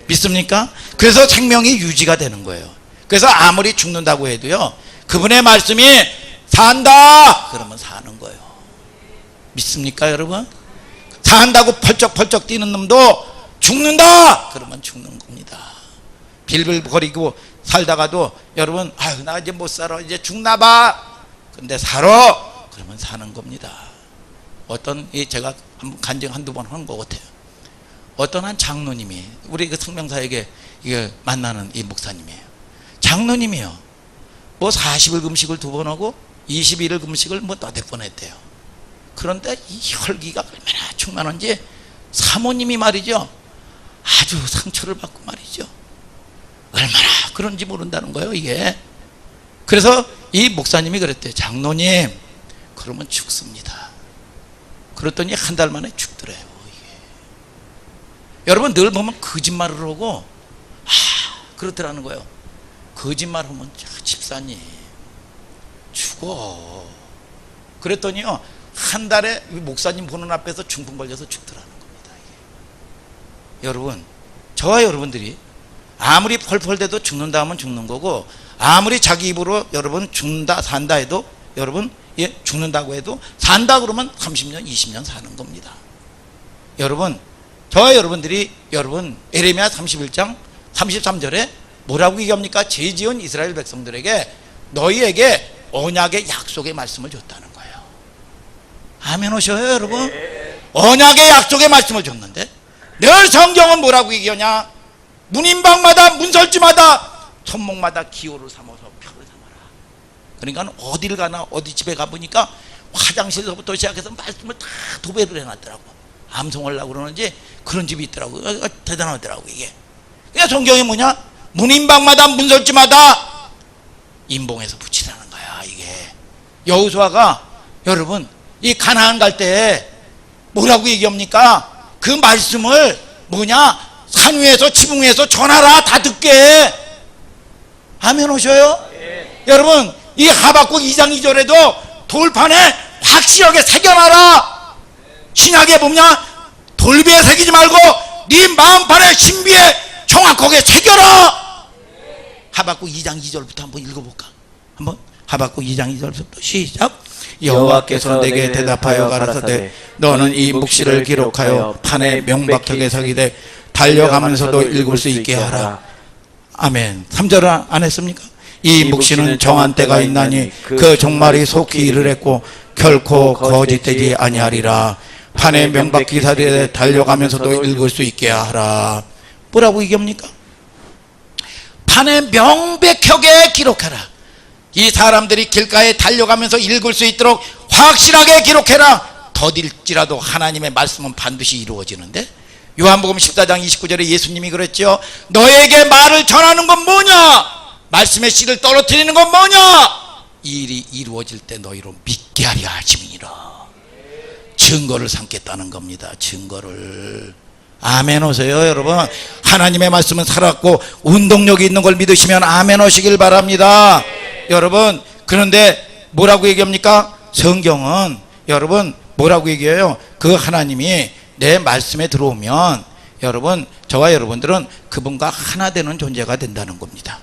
믿습니까? 그래서 생명이 유지가 되는 거예요. 그래서 아무리 죽는다고 해도요, 그분의 말씀이 산다 그러면 사는 거예요. 믿습니까, 여러분? 산다고 펄쩍펄쩍 뛰는 놈도 죽는다 그러면 죽는 겁니다. 빌빌거리고 살다가도 여러분, 아유 나 이제 못 살아, 이제 죽나 봐. 근데 살아 그러면 사는 겁니다. 어떤 제가 간증 한두 번 한 것 같아요. 어떤 한 장로님이 우리 그 성명사에게 만나는 이 목사님이에요. 장로님이요, 뭐 40일 금식을 2번 하고 21일 금식을 뭐 4번 했대요. 그런데 이 혈기가 얼마나 충만한지 사모님이 말이죠, 아주 상처를 받고 말이죠, 얼마나 그런지 모른다는 거예요 이게. 그래서 이 목사님이 그랬대요. 장로님, 그러면 죽습니다. 그랬더니 한 달 만에 죽더래요. 여러분, 늘 보면 거짓말을 하고 그렇더라는 거예요. 거짓말하면 집사님 죽어. 그랬더니요, 한 달에 목사님 보는 앞에서 중풍 걸려서 죽더라는 겁니다. 이게. 여러분, 저와 여러분들이 아무리 펄펄대도 죽는다 하면 죽는 거고, 아무리 자기 입으로 여러분 죽는다 산다 해도 여러분 죽는다고 해도 산다 그러면 30년 20년 사는 겁니다. 여러분, 저와 여러분들이 여러분 에레미야 31장 33절에 뭐라고 얘기합니까? 죄 지은 이스라엘 백성들에게 너희에게 언약의 약속의 말씀을 줬다는 거예요. 아멘 오셔요 여러분? 언약의 약속의 말씀을 줬는데 늘 성경은 뭐라고 얘기하냐? 문인방마다 문설주마다 손목마다 기호를 삼아서 표를 삼아라. 그러니까 어딜 가나 어디 집에 가보니까 화장실에서부터 시작해서 말씀을 다 도배를 해놨더라고. 암송하려고 그러는지 그런 집이 있더라고. 대단하더라고 이게. 그러니까 성경이 뭐냐? 문인방마다 문설주마다 인봉해서 붙이라는 거야 이게. 여호수아가 여러분 이 가나안 갈 때 뭐라고 얘기합니까? 그 말씀을 뭐냐? 산 위에서 지붕 위에서 전하라, 다 듣게. 아멘 오셔요? 여러분, 이 하박국 2장 2절에도 돌판에 확실하게 새겨놔라. 신약에 보면 돌비에 새기지 말고 네 마음판에 신비에 정확하게 새겨라. 하박국 2장 2절부터 한번 읽어볼까? 한번 하박국 2장 2절부터 시작. 여호와께서 내게 대답하여 가라사대 너는 이 묵시를 기록하여 판에 명박하게 서기되 달려가면서도 읽을 수 있게 하라. 아멘. 3절은 안 했습니까? 이 묵시는 정한 때가 있나니 그 종말이 속히 이르랬고 결코 거짓되지 아니하리라. 판에 명박기사리에 달려가면서도 읽을 수 있게 하라. 뭐라고 얘기합니까? 판에 명백하게 기록해라. 이 사람들이 길가에 달려가면서 읽을 수 있도록 확실하게 기록해라. 더딜지라도 하나님의 말씀은 반드시 이루어지는데, 요한복음 14장 29절에 예수님이 그랬죠. 너에게 말을 전하는 건 뭐냐? 말씀의 씨를 떨어뜨리는 건 뭐냐? 이 일이 이루어질 때 너희로 믿게 하려 하심이니라. 증거를 삼겠다는 겁니다. 증거를. 아멘 오세요 여러분. 하나님의 말씀은 살았고 운동력이 있는 걸 믿으시면 아멘 오시길 바랍니다. 여러분, 그런데 뭐라고 얘기합니까? 성경은 여러분 뭐라고 얘기해요? 그 하나님이 내 말씀에 들어오면 여러분, 저와 여러분들은 그분과 하나 되는 존재가 된다는 겁니다.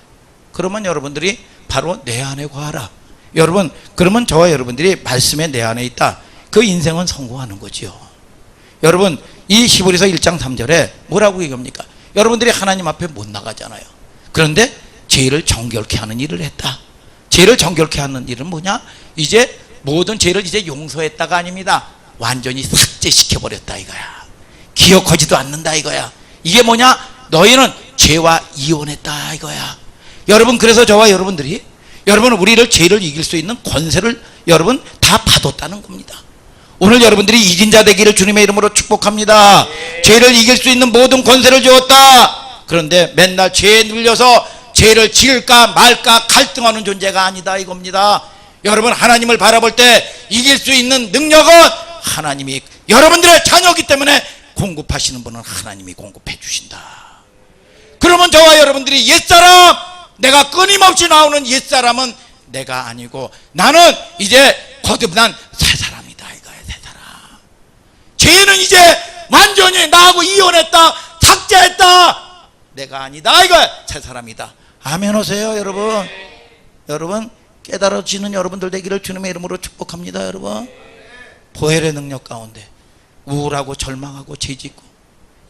그러면 여러분들이 바로 내 안에 거하라. 여러분, 그러면 저와 여러분들이 말씀에 내 안에 있다. 그 인생은 성공하는 거지요. 여러분, 이 히브리서 1장 3절에 뭐라고 얘기합니까? 여러분들이 하나님 앞에 못 나가잖아요. 그런데 죄를 정결케 하는 일을 했다. 죄를 정결케 하는 일은 뭐냐? 이제 모든 죄를 이제 용서했다가 아닙니다. 완전히 삭제시켜버렸다 이거야. 기억하지도 않는다 이거야. 이게 뭐냐? 너희는 죄와 이혼했다 이거야. 여러분, 그래서 저와 여러분들이 여러분 우리를 죄를 이길 수 있는 권세를 여러분 다 받았다는 겁니다. 오늘 여러분들이 이긴 자 되기를 주님의 이름으로 축복합니다. 죄를 이길 수 있는 모든 권세를 주었다. 그런데 맨날 죄에 눌려서 죄를 지을까 말까 갈등하는 존재가 아니다 이겁니다. 여러분, 하나님을 바라볼 때 이길 수 있는 능력은 하나님이 여러분들의 자녀이기 때문에 공급하시는 분은 하나님이 공급해 주신다. 그러면 저와 여러분들이 옛사람, 내가 끊임없이 나오는 옛사람은 내가 아니고 나는 이제 거듭난 새 사람이다 이거야. 새 사람. 죄는 이제 완전히 나하고 이혼했다, 삭제했다. 내가 아니다 이거야. 새 사람이다. 아멘 오세요 여러분. 여러분, 깨달아지는 여러분들 되기를 주님의 이름으로 축복합니다. 여러분, 보혈의 능력 가운데 우울하고 절망하고 죄짓고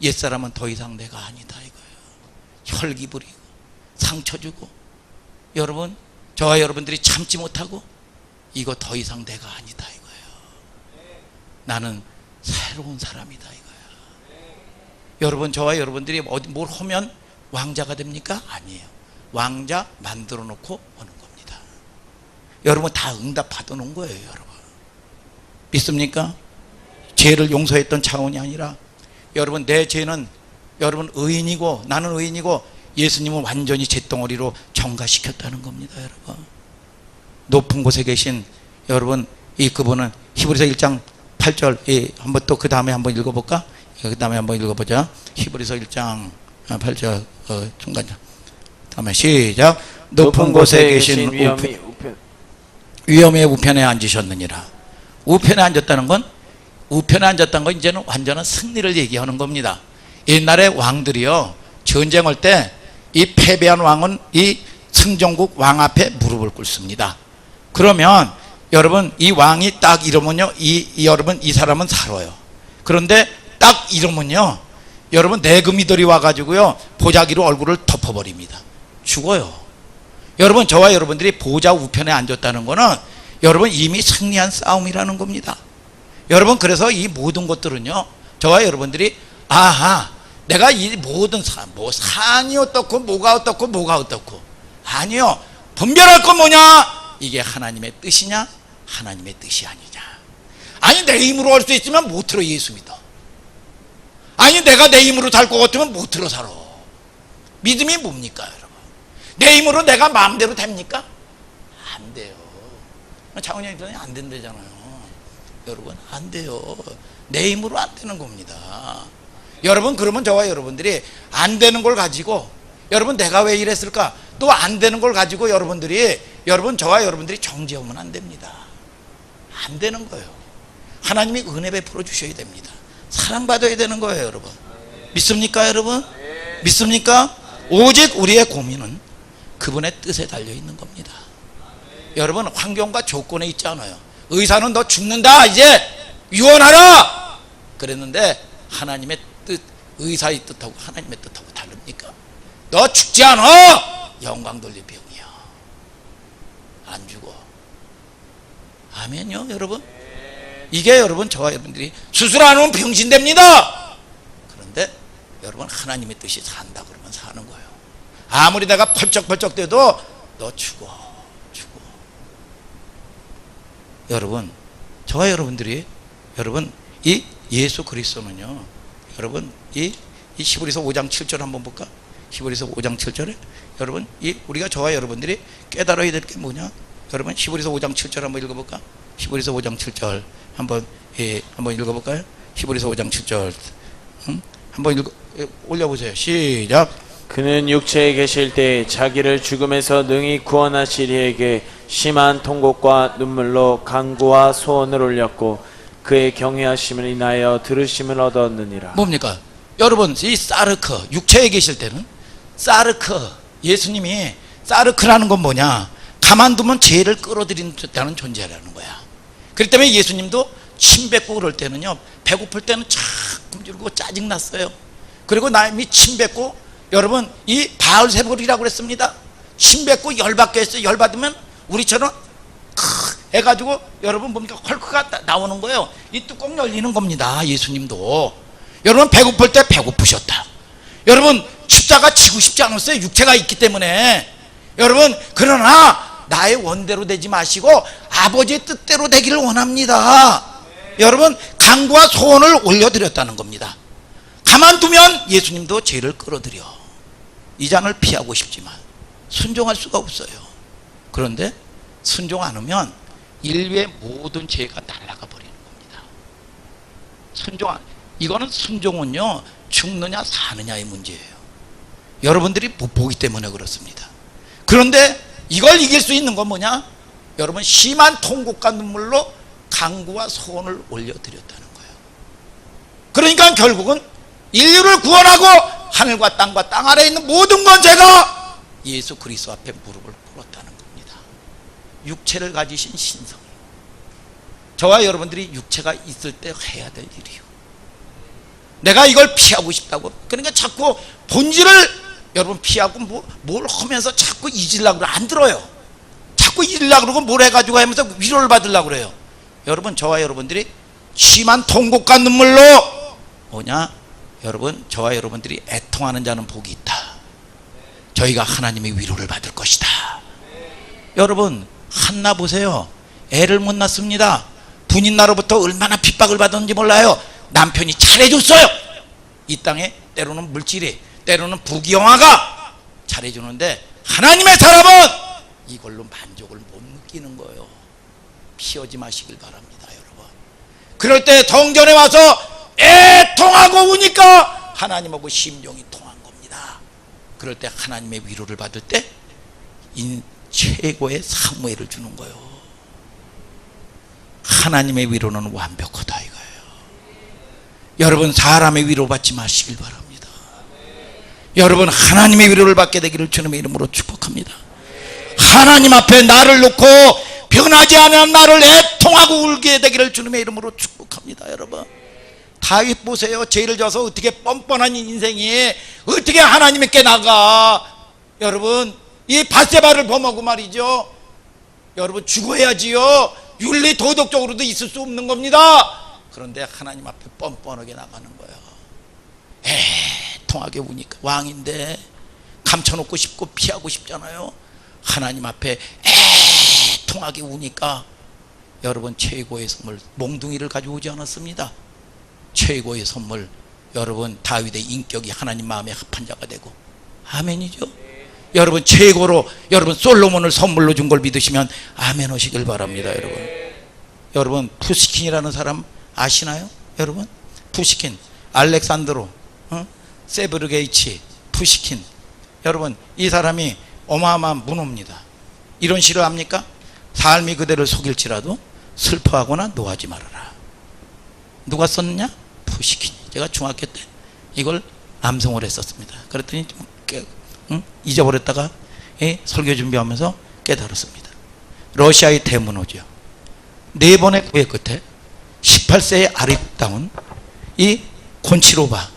옛사람은 더 이상 내가 아니다 이거예요. 혈기 부리고 상처 주고 여러분, 저와 여러분들이 참지 못하고 이거 더 이상 내가 아니다 이거예요. 나는 새로운 사람이다 이거예요. 여러분, 저와 여러분들이 어디 뭘 하면 왕자가 됩니까? 아니에요. 왕자 만들어 놓고 오는 겁니다. 여러분, 다 응답 받아 놓은 거예요. 여러분, 믿습니까? 죄를 용서했던 차원이 아니라 여러분, 내 죄는 여러분 의인이고 나는 의인이고 예수님은 완전히 잿덩어리로 정가시켰다는 겁니다. 여러분, 높은 곳에 계신 여러분, 이 그분은 히브리서 1장 8절 한번 또 그 다음에 한번 읽어볼까? 그 다음에 한번 읽어보자. 히브리서 1장 8절 중간 다음에 시작. 높은 곳에 계신 위엄의 우편에 앉으셨느니라. 우편에 앉았다는 건, 우편에 앉았다는 건 이제는 완전한 승리를 얘기하는 겁니다. 옛날에 왕들이요, 전쟁할 때 이 패배한 왕은 이 승전국 왕 앞에 무릎을 꿇습니다. 그러면 여러분, 이 왕이 딱 이러면요, 여러분 이 사람은 살아요. 그런데 딱 이러면요, 여러분 내금이들이 와가지고요 보자기로 얼굴을 덮어버립니다. 죽어요. 여러분, 저와 여러분들이 보좌 우편에 앉았다는 거는 여러분 이미 승리한 싸움이라는 겁니다. 여러분, 그래서 이 모든 것들은요, 저와 여러분들이 아하, 내가 이 모든 뭐 상이 어떻고 뭐가 어떻고 뭐가 어떻고, 아니요, 분별할 건 뭐냐? 이게 하나님의 뜻이냐 하나님의 뜻이 아니냐. 아니, 내 힘으로 할 수 있으면 못 들어 예수 믿어. 아니, 내가 내 힘으로 살 것 같으면 못 들어 살아. 믿음이 뭡니까 여러분? 내 힘으로 내가 마음대로 됩니까? 안 돼요. 장훈이 형이 안 된다잖아요. 여러분, 안 돼요. 내 힘으로 안 되는 겁니다. 여러분, 그러면 저와 여러분들이 안 되는 걸 가지고 여러분 내가 왜 이랬을까? 또 안 되는 걸 가지고 여러분들이 여러분 저와 여러분들이 정죄하면 안 됩니다. 안 되는 거예요. 하나님이 은혜 베풀어 주셔야 됩니다. 사랑받아야 되는 거예요. 여러분, 믿습니까? 여러분, 믿습니까? 오직 우리의 고민은 그분의 뜻에 달려 있는 겁니다. 여러분, 환경과 조건에 있지 않아요. 의사는 너 죽는다 이제 유언하라 그랬는데 하나님의 뜻, 의사의 뜻하고 하나님의 뜻하고 다릅니까? 너 죽지 않아, 영광 돌릴 병이야. 안 죽어. 아멘요 여러분. 이게 여러분 저와 여러분들이 수술 안 하면 병신됩니다. 그런데 여러분 하나님의 뜻이 산다 그러면 사는 거예요. 아무리 내가 펄쩍펄쩍 돼도 너 죽어. 여러분 저와 여러분들이 여러분 이 예수 그리스도는요, 여러분 이 히브리서 5장 7절 한번 볼까? 히브리서 5장 7절에 여러분 이 우리가 저와 여러분들이 깨달아야 될 게 뭐냐? 여러분 히브리서 5장 7절 한번 읽어볼까? 히브리서 5장 7절 한번 한번 읽어볼까요? 히브리서 5장 7절 한번 올려보세요. 시작. 그는 육체에 계실 때 자기를 죽음에서 능히 구원하시리에게 심한 통곡과 눈물로 간구와 소원을 올렸고 그의 경외하심을 인하여 들으심을 얻었느니라. 뭡니까? 여러분 이 사르크 육체에 계실 때는 사르크 예수님이 사르크라는 건 뭐냐? 가만두면 죄를 끌어들인다는 존재라는 거야. 그렇기 때문에 예수님도 침 뱉고 그럴 때는요, 배고플 때는 착 굶주리고 짜증났어요. 그리고 남이 침 뱉고 여러분 이 바알세불이라고 그랬습니다. 침 뱉고 열받게 했어요. 열받으면 우리처럼 해가지고 여러분 뭡니까? 헐크가 나오는 거예요. 이 뚜껑 열리는 겁니다. 예수님도 여러분 배고플 때 배고프셨다. 여러분 십자가 지고 싶지 않았어요. 육체가 있기 때문에. 여러분 그러나 나의 원대로 되지 마시고 아버지의 뜻대로 되기를 원합니다. 여러분 간구와 소원을 올려드렸다는 겁니다. 가만두면 예수님도 죄를 끌어들여 이 잔을 피하고 싶지만 순종할 수가 없어요. 그런데 순종 안 하면 인류의 모든 죄가 날아가 버리는 겁니다. 이거는 순종은요, 죽느냐 사느냐의 문제예요. 여러분들이 못 보기 때문에 그렇습니다. 그런데 이걸 이길 수 있는 건 뭐냐? 여러분 심한 통곡과 눈물로 간구와 소원을 올려드렸다는 거예요. 그러니까 결국은 인류를 구원하고 하늘과 땅과 땅 아래에 있는 모든 권세가 예수 그리스도 앞에 무릎을 꿇었다는 겁니다. 육체를 가지신 신성, 저와 여러분들이 육체가 있을 때 해야 될 일이요. 내가 이걸 피하고 싶다고, 그러니까 자꾸 본질을 여러분 피하고 뭘 하면서 자꾸 잊으려고 그래. 안 들어요. 자꾸 잊으려고 그러고 뭘 해가지고 하면서 위로를 받으려고 그래요. 여러분 저와 여러분들이 심한 통곡과 눈물로 뭐냐? 여러분 저와 여러분들이 애통하는 자는 복이 있다. 저희가 하나님의 위로를 받을 것이다. 여러분 한나 보세요. 애를 못 낳습니다. 분인 나로부터 얼마나 핍박을 받았는지 몰라요. 남편이 잘해줬어요. 이 땅에 때로는 물질이, 때로는 부귀영화가 잘해주는데 하나님의 사람은 이걸로 만족을 못 느끼는 거예요. 피하지 마시길 바랍니다, 여러분. 그럴 때 성전에 와서 애통하고 우니까 하나님하고 심정이 통한 겁니다. 그럴 때 하나님의 위로를 받을 때 최고의 사무엘을 주는 거예요. 하나님의 위로는 완벽하다 이거예요. 여러분 사람의 위로 받지 마시길 바랍니다. 여러분 하나님의 위로를 받게 되기를 주님의 이름으로 축복합니다. 하나님 앞에 나를 놓고 변하지 않은 나를 애통하고 울게 되기를 주님의 이름으로 축복합니다. 여러분 다윗 보세요. 죄를 져서 어떻게 뻔뻔한 인생이 어떻게 하나님께 나가. 여러분 이 밧세바를 범하고 말이죠. 여러분 죽어야지요. 윤리 도덕적으로도 있을 수 없는 겁니다. 그런데 하나님 앞에 뻔뻔하게 나가는 거예요. 애통하게 우니까 왕인데 감춰놓고 싶고 피하고 싶잖아요. 하나님 앞에 애통하게 우니까 여러분 최고의 선물 몽둥이를 가져오지 않았습니다. 최고의 선물 여러분 다윗의 인격이 하나님 마음에 합한 자가 되고 아멘이죠. 여러분 최고로 여러분 솔로몬을 선물로 준 걸 믿으시면 아멘 하시길 바랍니다. 여러분 푸시킨이라는 사람 아시나요? 여러분 푸시킨 알렉산드로 세브르게이치 푸시킨 여러분 이 사람이 어마어마한 문호입니다. 이런 시를 합니까? 삶이 그대를 속일지라도 슬퍼하거나 노하지 말아라. 누가 썼느냐? 푸시킨. 제가 중학교 때 이걸 암송을 했었습니다. 그랬더니 잊어버렸다가 설교 준비하면서 깨달았습니다. 러시아의 대문호죠. 4번의 구애 끝에 18세의 아리따운 이 곤치로바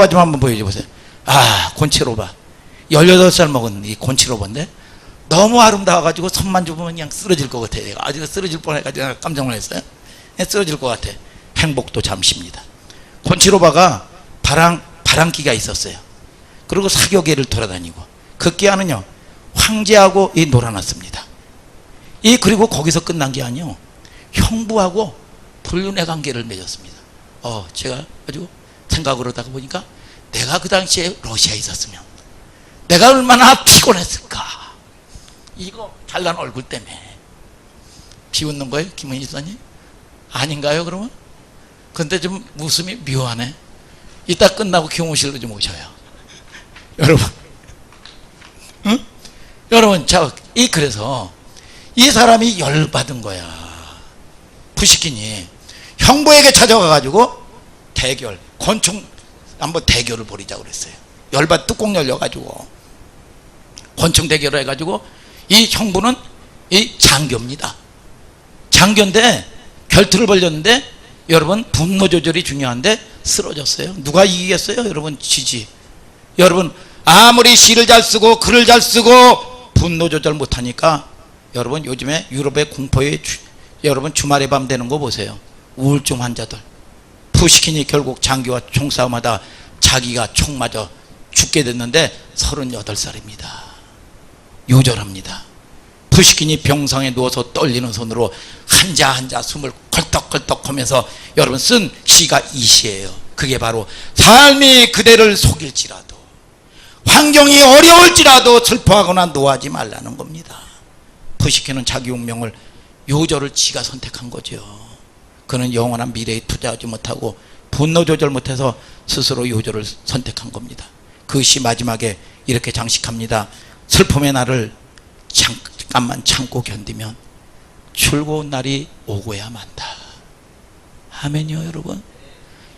좀 한번 보여주세요. 아 곤치로바 18살 먹은 이 곤치로바인데 너무 아름다워가지고 손만 잡으면 그냥 쓰러질 것 같아요. 아주 쓰러질 뻔해가지고 깜짝 놀랐어요. 쓰러질 것 같아. 행복도 잠시입니다. 콘치로바가 바람기가 있었어요. 그리고 사교계를 돌아다니고 그 기아는요 황제하고 놀아났습니다. 그리고 거기서 끝난 게 아니요, 형부하고 불륜의 관계를 맺었습니다. 제가 아주 생각을 하다가 보니까 내가 그 당시에 러시아에 있었으면 내가 얼마나 피곤했을까. 이거 잘난 얼굴 때문에 비웃는 거예요, 김은희 지사님? 아닌가요, 그러면? 근데 좀 웃음이 묘하네. 이따 끝나고 교무실로 좀 오셔요. 여러분, 응? 여러분, 그래서 이 사람이 열받은 거야. 푸시킨이 형부에게 찾아가가지고 권총 한번 대결을 벌이자고 그랬어요. 뚜껑 열려가지고 권총 대결을 해가지고 이 형부는 장교입니다. 장교인데 결투를 벌였는데 여러분 분노 조절이 중요한데 쓰러졌어요. 누가 이기겠어요? 여러분 지지. 여러분 아무리 시를 잘 쓰고 글을 잘 쓰고 분노 조절 못하니까 여러분 요즘에 유럽의 공포에 여러분 주말에 밤 되는 거 보세요. 우울증 환자들. 푸시킨이 결국 장교와 총싸움하다 자기가 총 맞아 죽게 됐는데 38살입니다. 요절합니다. 푸시킨이 병상에 누워서 떨리는 손으로 한자 숨을 컬떡컬떡 하면서 여러분 쓴 시가 이 시예요. 그게 바로 삶이 그대를 속일지라도 환경이 어려울지라도 슬퍼하거나 노하지 말라는 겁니다. 푸시킨은 자기 운명을 요절을 지가 선택한 거죠. 그는 영원한 미래에 투자하지 못하고 분노 조절 못해서 스스로 요절을 선택한 겁니다. 그 시 마지막에 이렇게 장식합니다. 슬픔의 날을 잠깐만 참고 견디면 즐거운 날이 오고야 만다. 아멘이요, 여러분.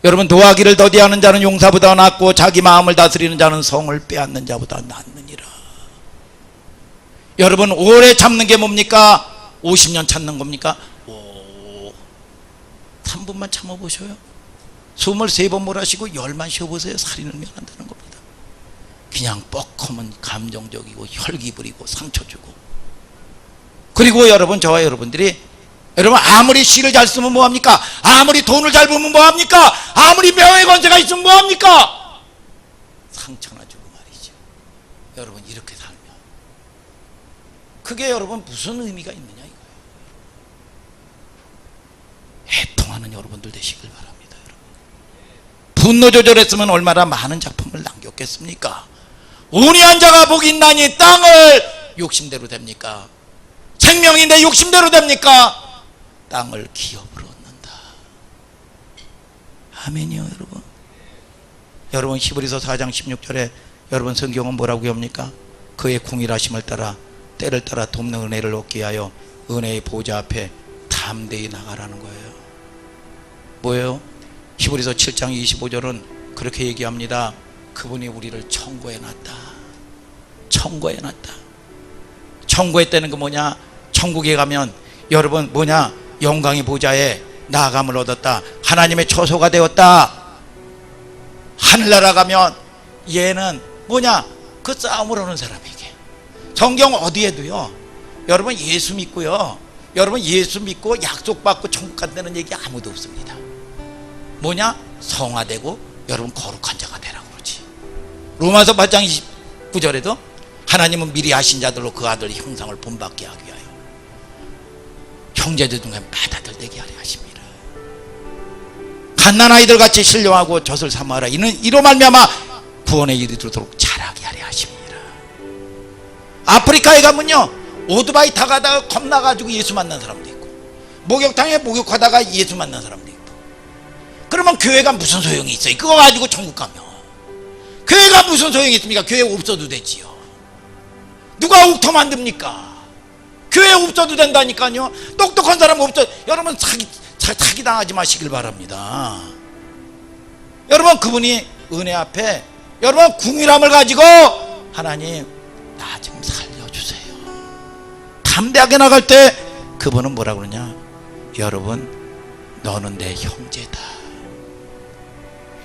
여러분, 노하기를 더디하는 자는 용사보다 낫고 자기 마음을 다스리는 자는 성을 빼앗는 자보다 낫느니라. 여러분, 오래 참는 게 뭡니까? 50년 참는 겁니까? 3분만 참아보셔요. 23번 몰아쉬고 10만 쉬어보세요. 살인을 면한다는 겁니다. 그냥 뻑하면 감정적이고 혈기 부리고 상처 주고. 그리고 여러분, 저와 여러분들이 여러분 아무리 시를 잘 쓰면 뭐합니까? 아무리 돈을 잘 벌면 뭐합니까? 아무리 명예 권세가 있으면 뭐합니까? 상처나 주고 말이죠. 여러분 이렇게 살면 그게 여러분 무슨 의미가 있느냐 이거예요. 애통하는 여러분들 되시길 바랍니다. 여러분. 분노 조절했으면 얼마나 많은 작품을 남겼겠습니까? 온유한 자가 복이 있나니 땅을 욕심대로 됩니까? 생명이 내 욕심대로 됩니까? 땅을 기업으로 얻는다. 아멘이요, 여러분. 여러분 히브리서 4장 16절에 여러분 성경은 뭐라고 합니까? 그의 궁일하심을 따라 때를 따라 돕는 은혜를 얻게 하여 은혜의 보좌 앞에 담대히 나가라는 거예요. 뭐예요? 히브리서 7장 25절은 그렇게 얘기합니다. 그분이 우리를 천국에 놨다. 천국에 놨다. 천국에 때는 그 뭐냐? 천국에 가면 여러분 뭐냐? 영광의 보좌에 나아감을 얻었다. 하나님의 처소가 되었다. 하늘나라 가면 얘는 뭐냐? 그 싸움을 하는 사람에게. 성경 어디에도요, 여러분 예수 믿고요, 여러분 예수 믿고 약속받고 천국 간다는 얘기 아무도 없습니다. 뭐냐? 성화되고 여러분 거룩한 자가 되라고 그러지. 로마서 8장 29절에도 하나님은 미리 하신 자들로 그 아들의 형상을 본받게 하기 위하여 형제들 중에 맏아들되게 하려 하십니다. 갓난 아이들 같이 신령하고 젖을 삼아라. 이로 말미암아 구원에 이르도록 자라게 하려 하십니다. 아프리카에 가면요, 오토바이 타가다가 겁나가지고 예수 만난 사람도 있고, 목욕탕에 목욕하다가 예수 만난 사람도 있고. 그러면 교회가 무슨 소용이 있어요? 그거 가지고 천국 가면 교회가 무슨 소용이 있습니까? 교회 없어도 되지요. 누가 옥터 만듭니까? 교회 없어도 된다니까요. 똑똑한 사람 없어. 여러분 사기 당하지 마시길 바랍니다. 여러분 그분이 은혜 앞에 여러분 궁일함을 가지고 하나님 나 좀 살려주세요. 담대하게 나갈 때 그분은 뭐라 그러냐? 여러분 너는 내 형제다.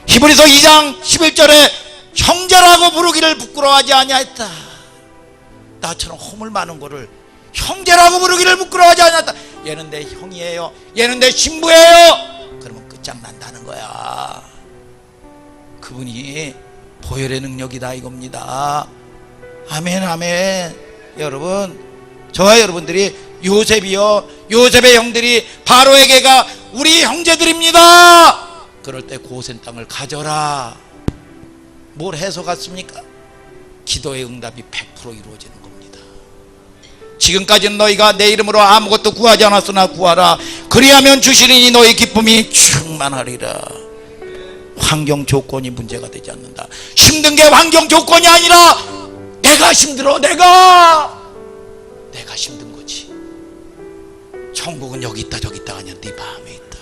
히브리서 2장 11절에 형제라고 부르기를 부끄러워하지 아니하였다. 나처럼 허물 많은 거를 형제라고 부르기를 부끄러워하지 않았다. 얘는 내 형이에요, 얘는 내 신부예요. 그러면 끝장난다는 거야. 그분이 보혈의 능력이다 이겁니다. 아멘 아멘. 여러분, 저와 여러분들이 요셉이요, 요셉의 형들이 바로에게가 우리 형제들입니다. 그럴 때 고센 땅을 가져라. 뭘 해서 갔습니까? 기도의 응답이 100% 이루어지는 겁니다. 지금까지는 너희가 내 이름으로 아무것도 구하지 않았으나 구하라. 그리하면 주시리니 너희 기쁨이 충만하리라. 환경 조건이 문제가 되지 않는다. 힘든 게 환경 조건이 아니라 내가 힘들어. 내가 힘든 거지. 천국은 여기 있다 저기 있다 아니야, 네 마음에 있다.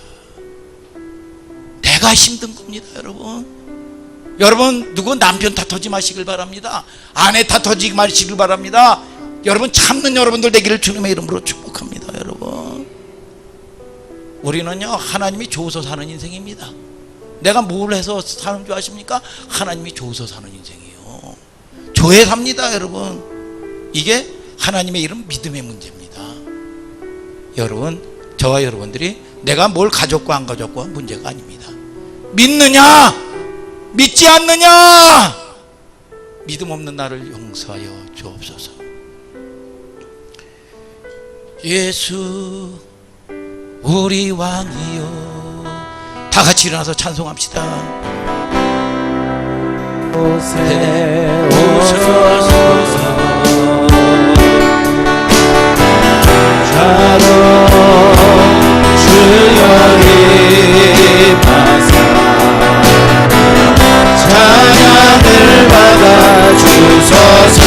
내가 힘든 겁니다. 여러분 누구 남편 탓하지 마시길 바랍니다. 아내 탓하지 마시길 바랍니다. 여러분 참는 여러분들 되기를 주님의 이름으로 축복합니다. 여러분, 우리는요 하나님이 줘서 사는 인생입니다. 내가 뭘 해서 사는 줄 아십니까? 하나님이 줘서 사는 인생이에요. 줘야 삽니다. 여러분, 이게 하나님의 이름 믿음의 문제입니다. 여러분, 저와 여러분들이 내가 뭘 가졌고 안 가졌고 문제가 아닙니다. 믿느냐 믿지 않느냐. 믿음 없는 나를 용서하여 주옵소서. 예수 우리 왕이여. 다 같이 일어나서 찬송합시다. 오소서 자로 주여 임하사 찬양을 받아 주소서.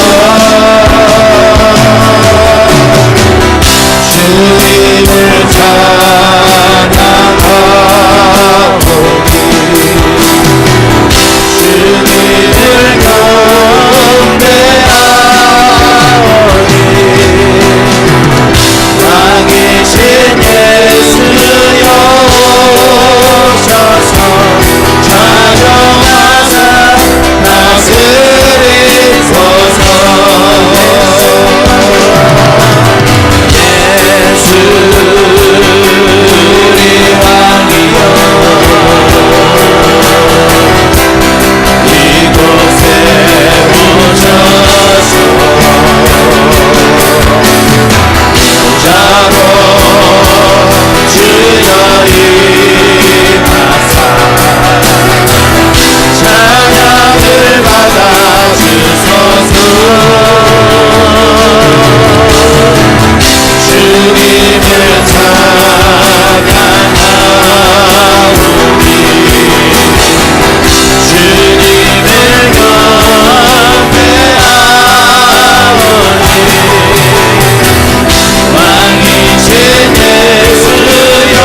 주님을 찬양하오니 주님을 경배하오니 왕이신 예수여 오셔서 찬양하사 다스리소서. 예수 우리 왕이여 이곳에 오셔서 자로 주여 임하사 찬양을 받아 주소서. 주님을 찬양하오니 주님을 경배하오니 왕이신 예수여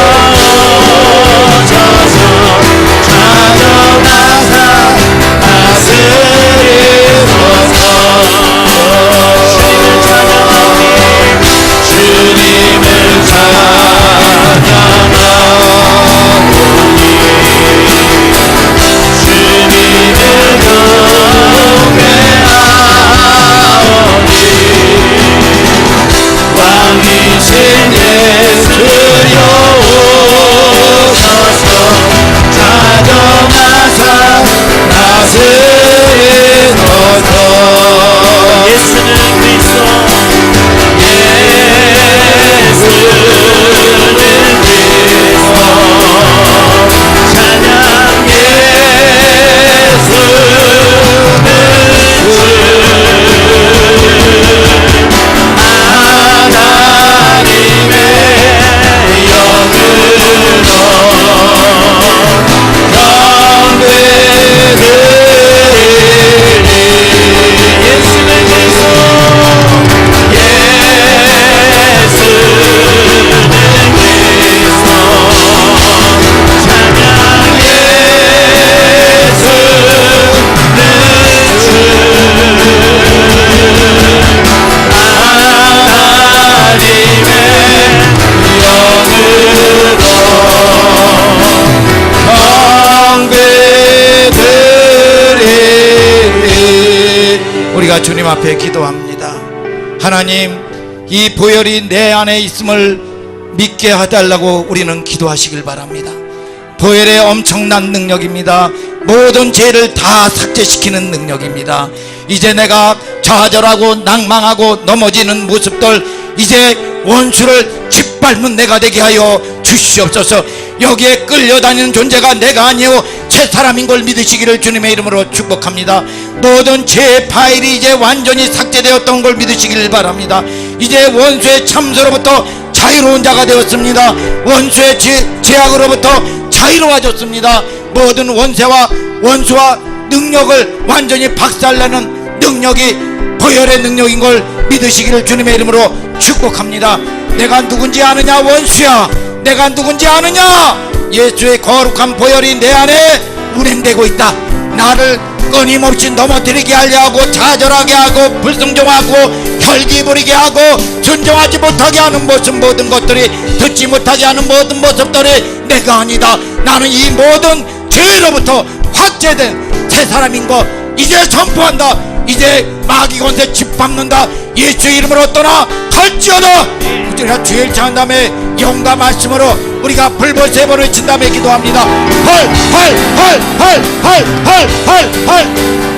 오셔서 찬양하사 다스리소서. 주님을 찬양하오니 주님을 경배하오니 왕이신 예수여 오셔서 찬양하사 다스리소서. 예수는 그리스도 우리가 주님 앞에 기도합니다. 하나님, 이 보혈이 내 안에 있음을 믿게 해달라고 우리는 기도하시길 바랍니다. 보혈의 엄청난 능력입니다. 모든 죄를 다 삭제시키는 능력입니다. 이제 내가 좌절하고 낭망하고 넘어지는 모습들, 이제 원수를 짓밟는 내가 되게 하여 주시옵소서. 여기에 끌려다니는 존재가 내가 아니요 새 사람인 걸 믿으시기를 주님의 이름으로 축복합니다. 모든 죄의 파일이 이제 완전히 삭제되었던 걸 믿으시길 바랍니다. 이제 원수의 참소로부터 자유로운 자가 되었습니다. 원수의 제약으로부터 자유로워졌습니다. 모든 원수와 능력을 완전히 박살내는 능력이 보혈의 능력인 걸 믿으시기를 주님의 이름으로 축복합니다. 내가 누군지 아느냐 원수야, 내가 누군지 아느냐? 예수의 거룩한 보혈이 내 안에 운행되고 있다. 나를 끊임없이 넘어뜨리게 하려 하고 좌절하게 하고 불순종하고 혈기 부리게 하고 순종하지 못하게 하는 모든 것들이, 듣지 못하게 하는 모든 모습들이 내가 아니다. 나는 이 모든 죄로부터 확제된 새 사람인 것 이제 선포한다. 이제 마귀 권세 짓밟는다. 예수 이름으로 떠나 갈지어다. 우리가 주일 찬 다음에 영과 말씀으로 우리가 불보 세 번을 친 다음에 기도합니다. 헐 헐 헐 헐 헐 헐 헐 헐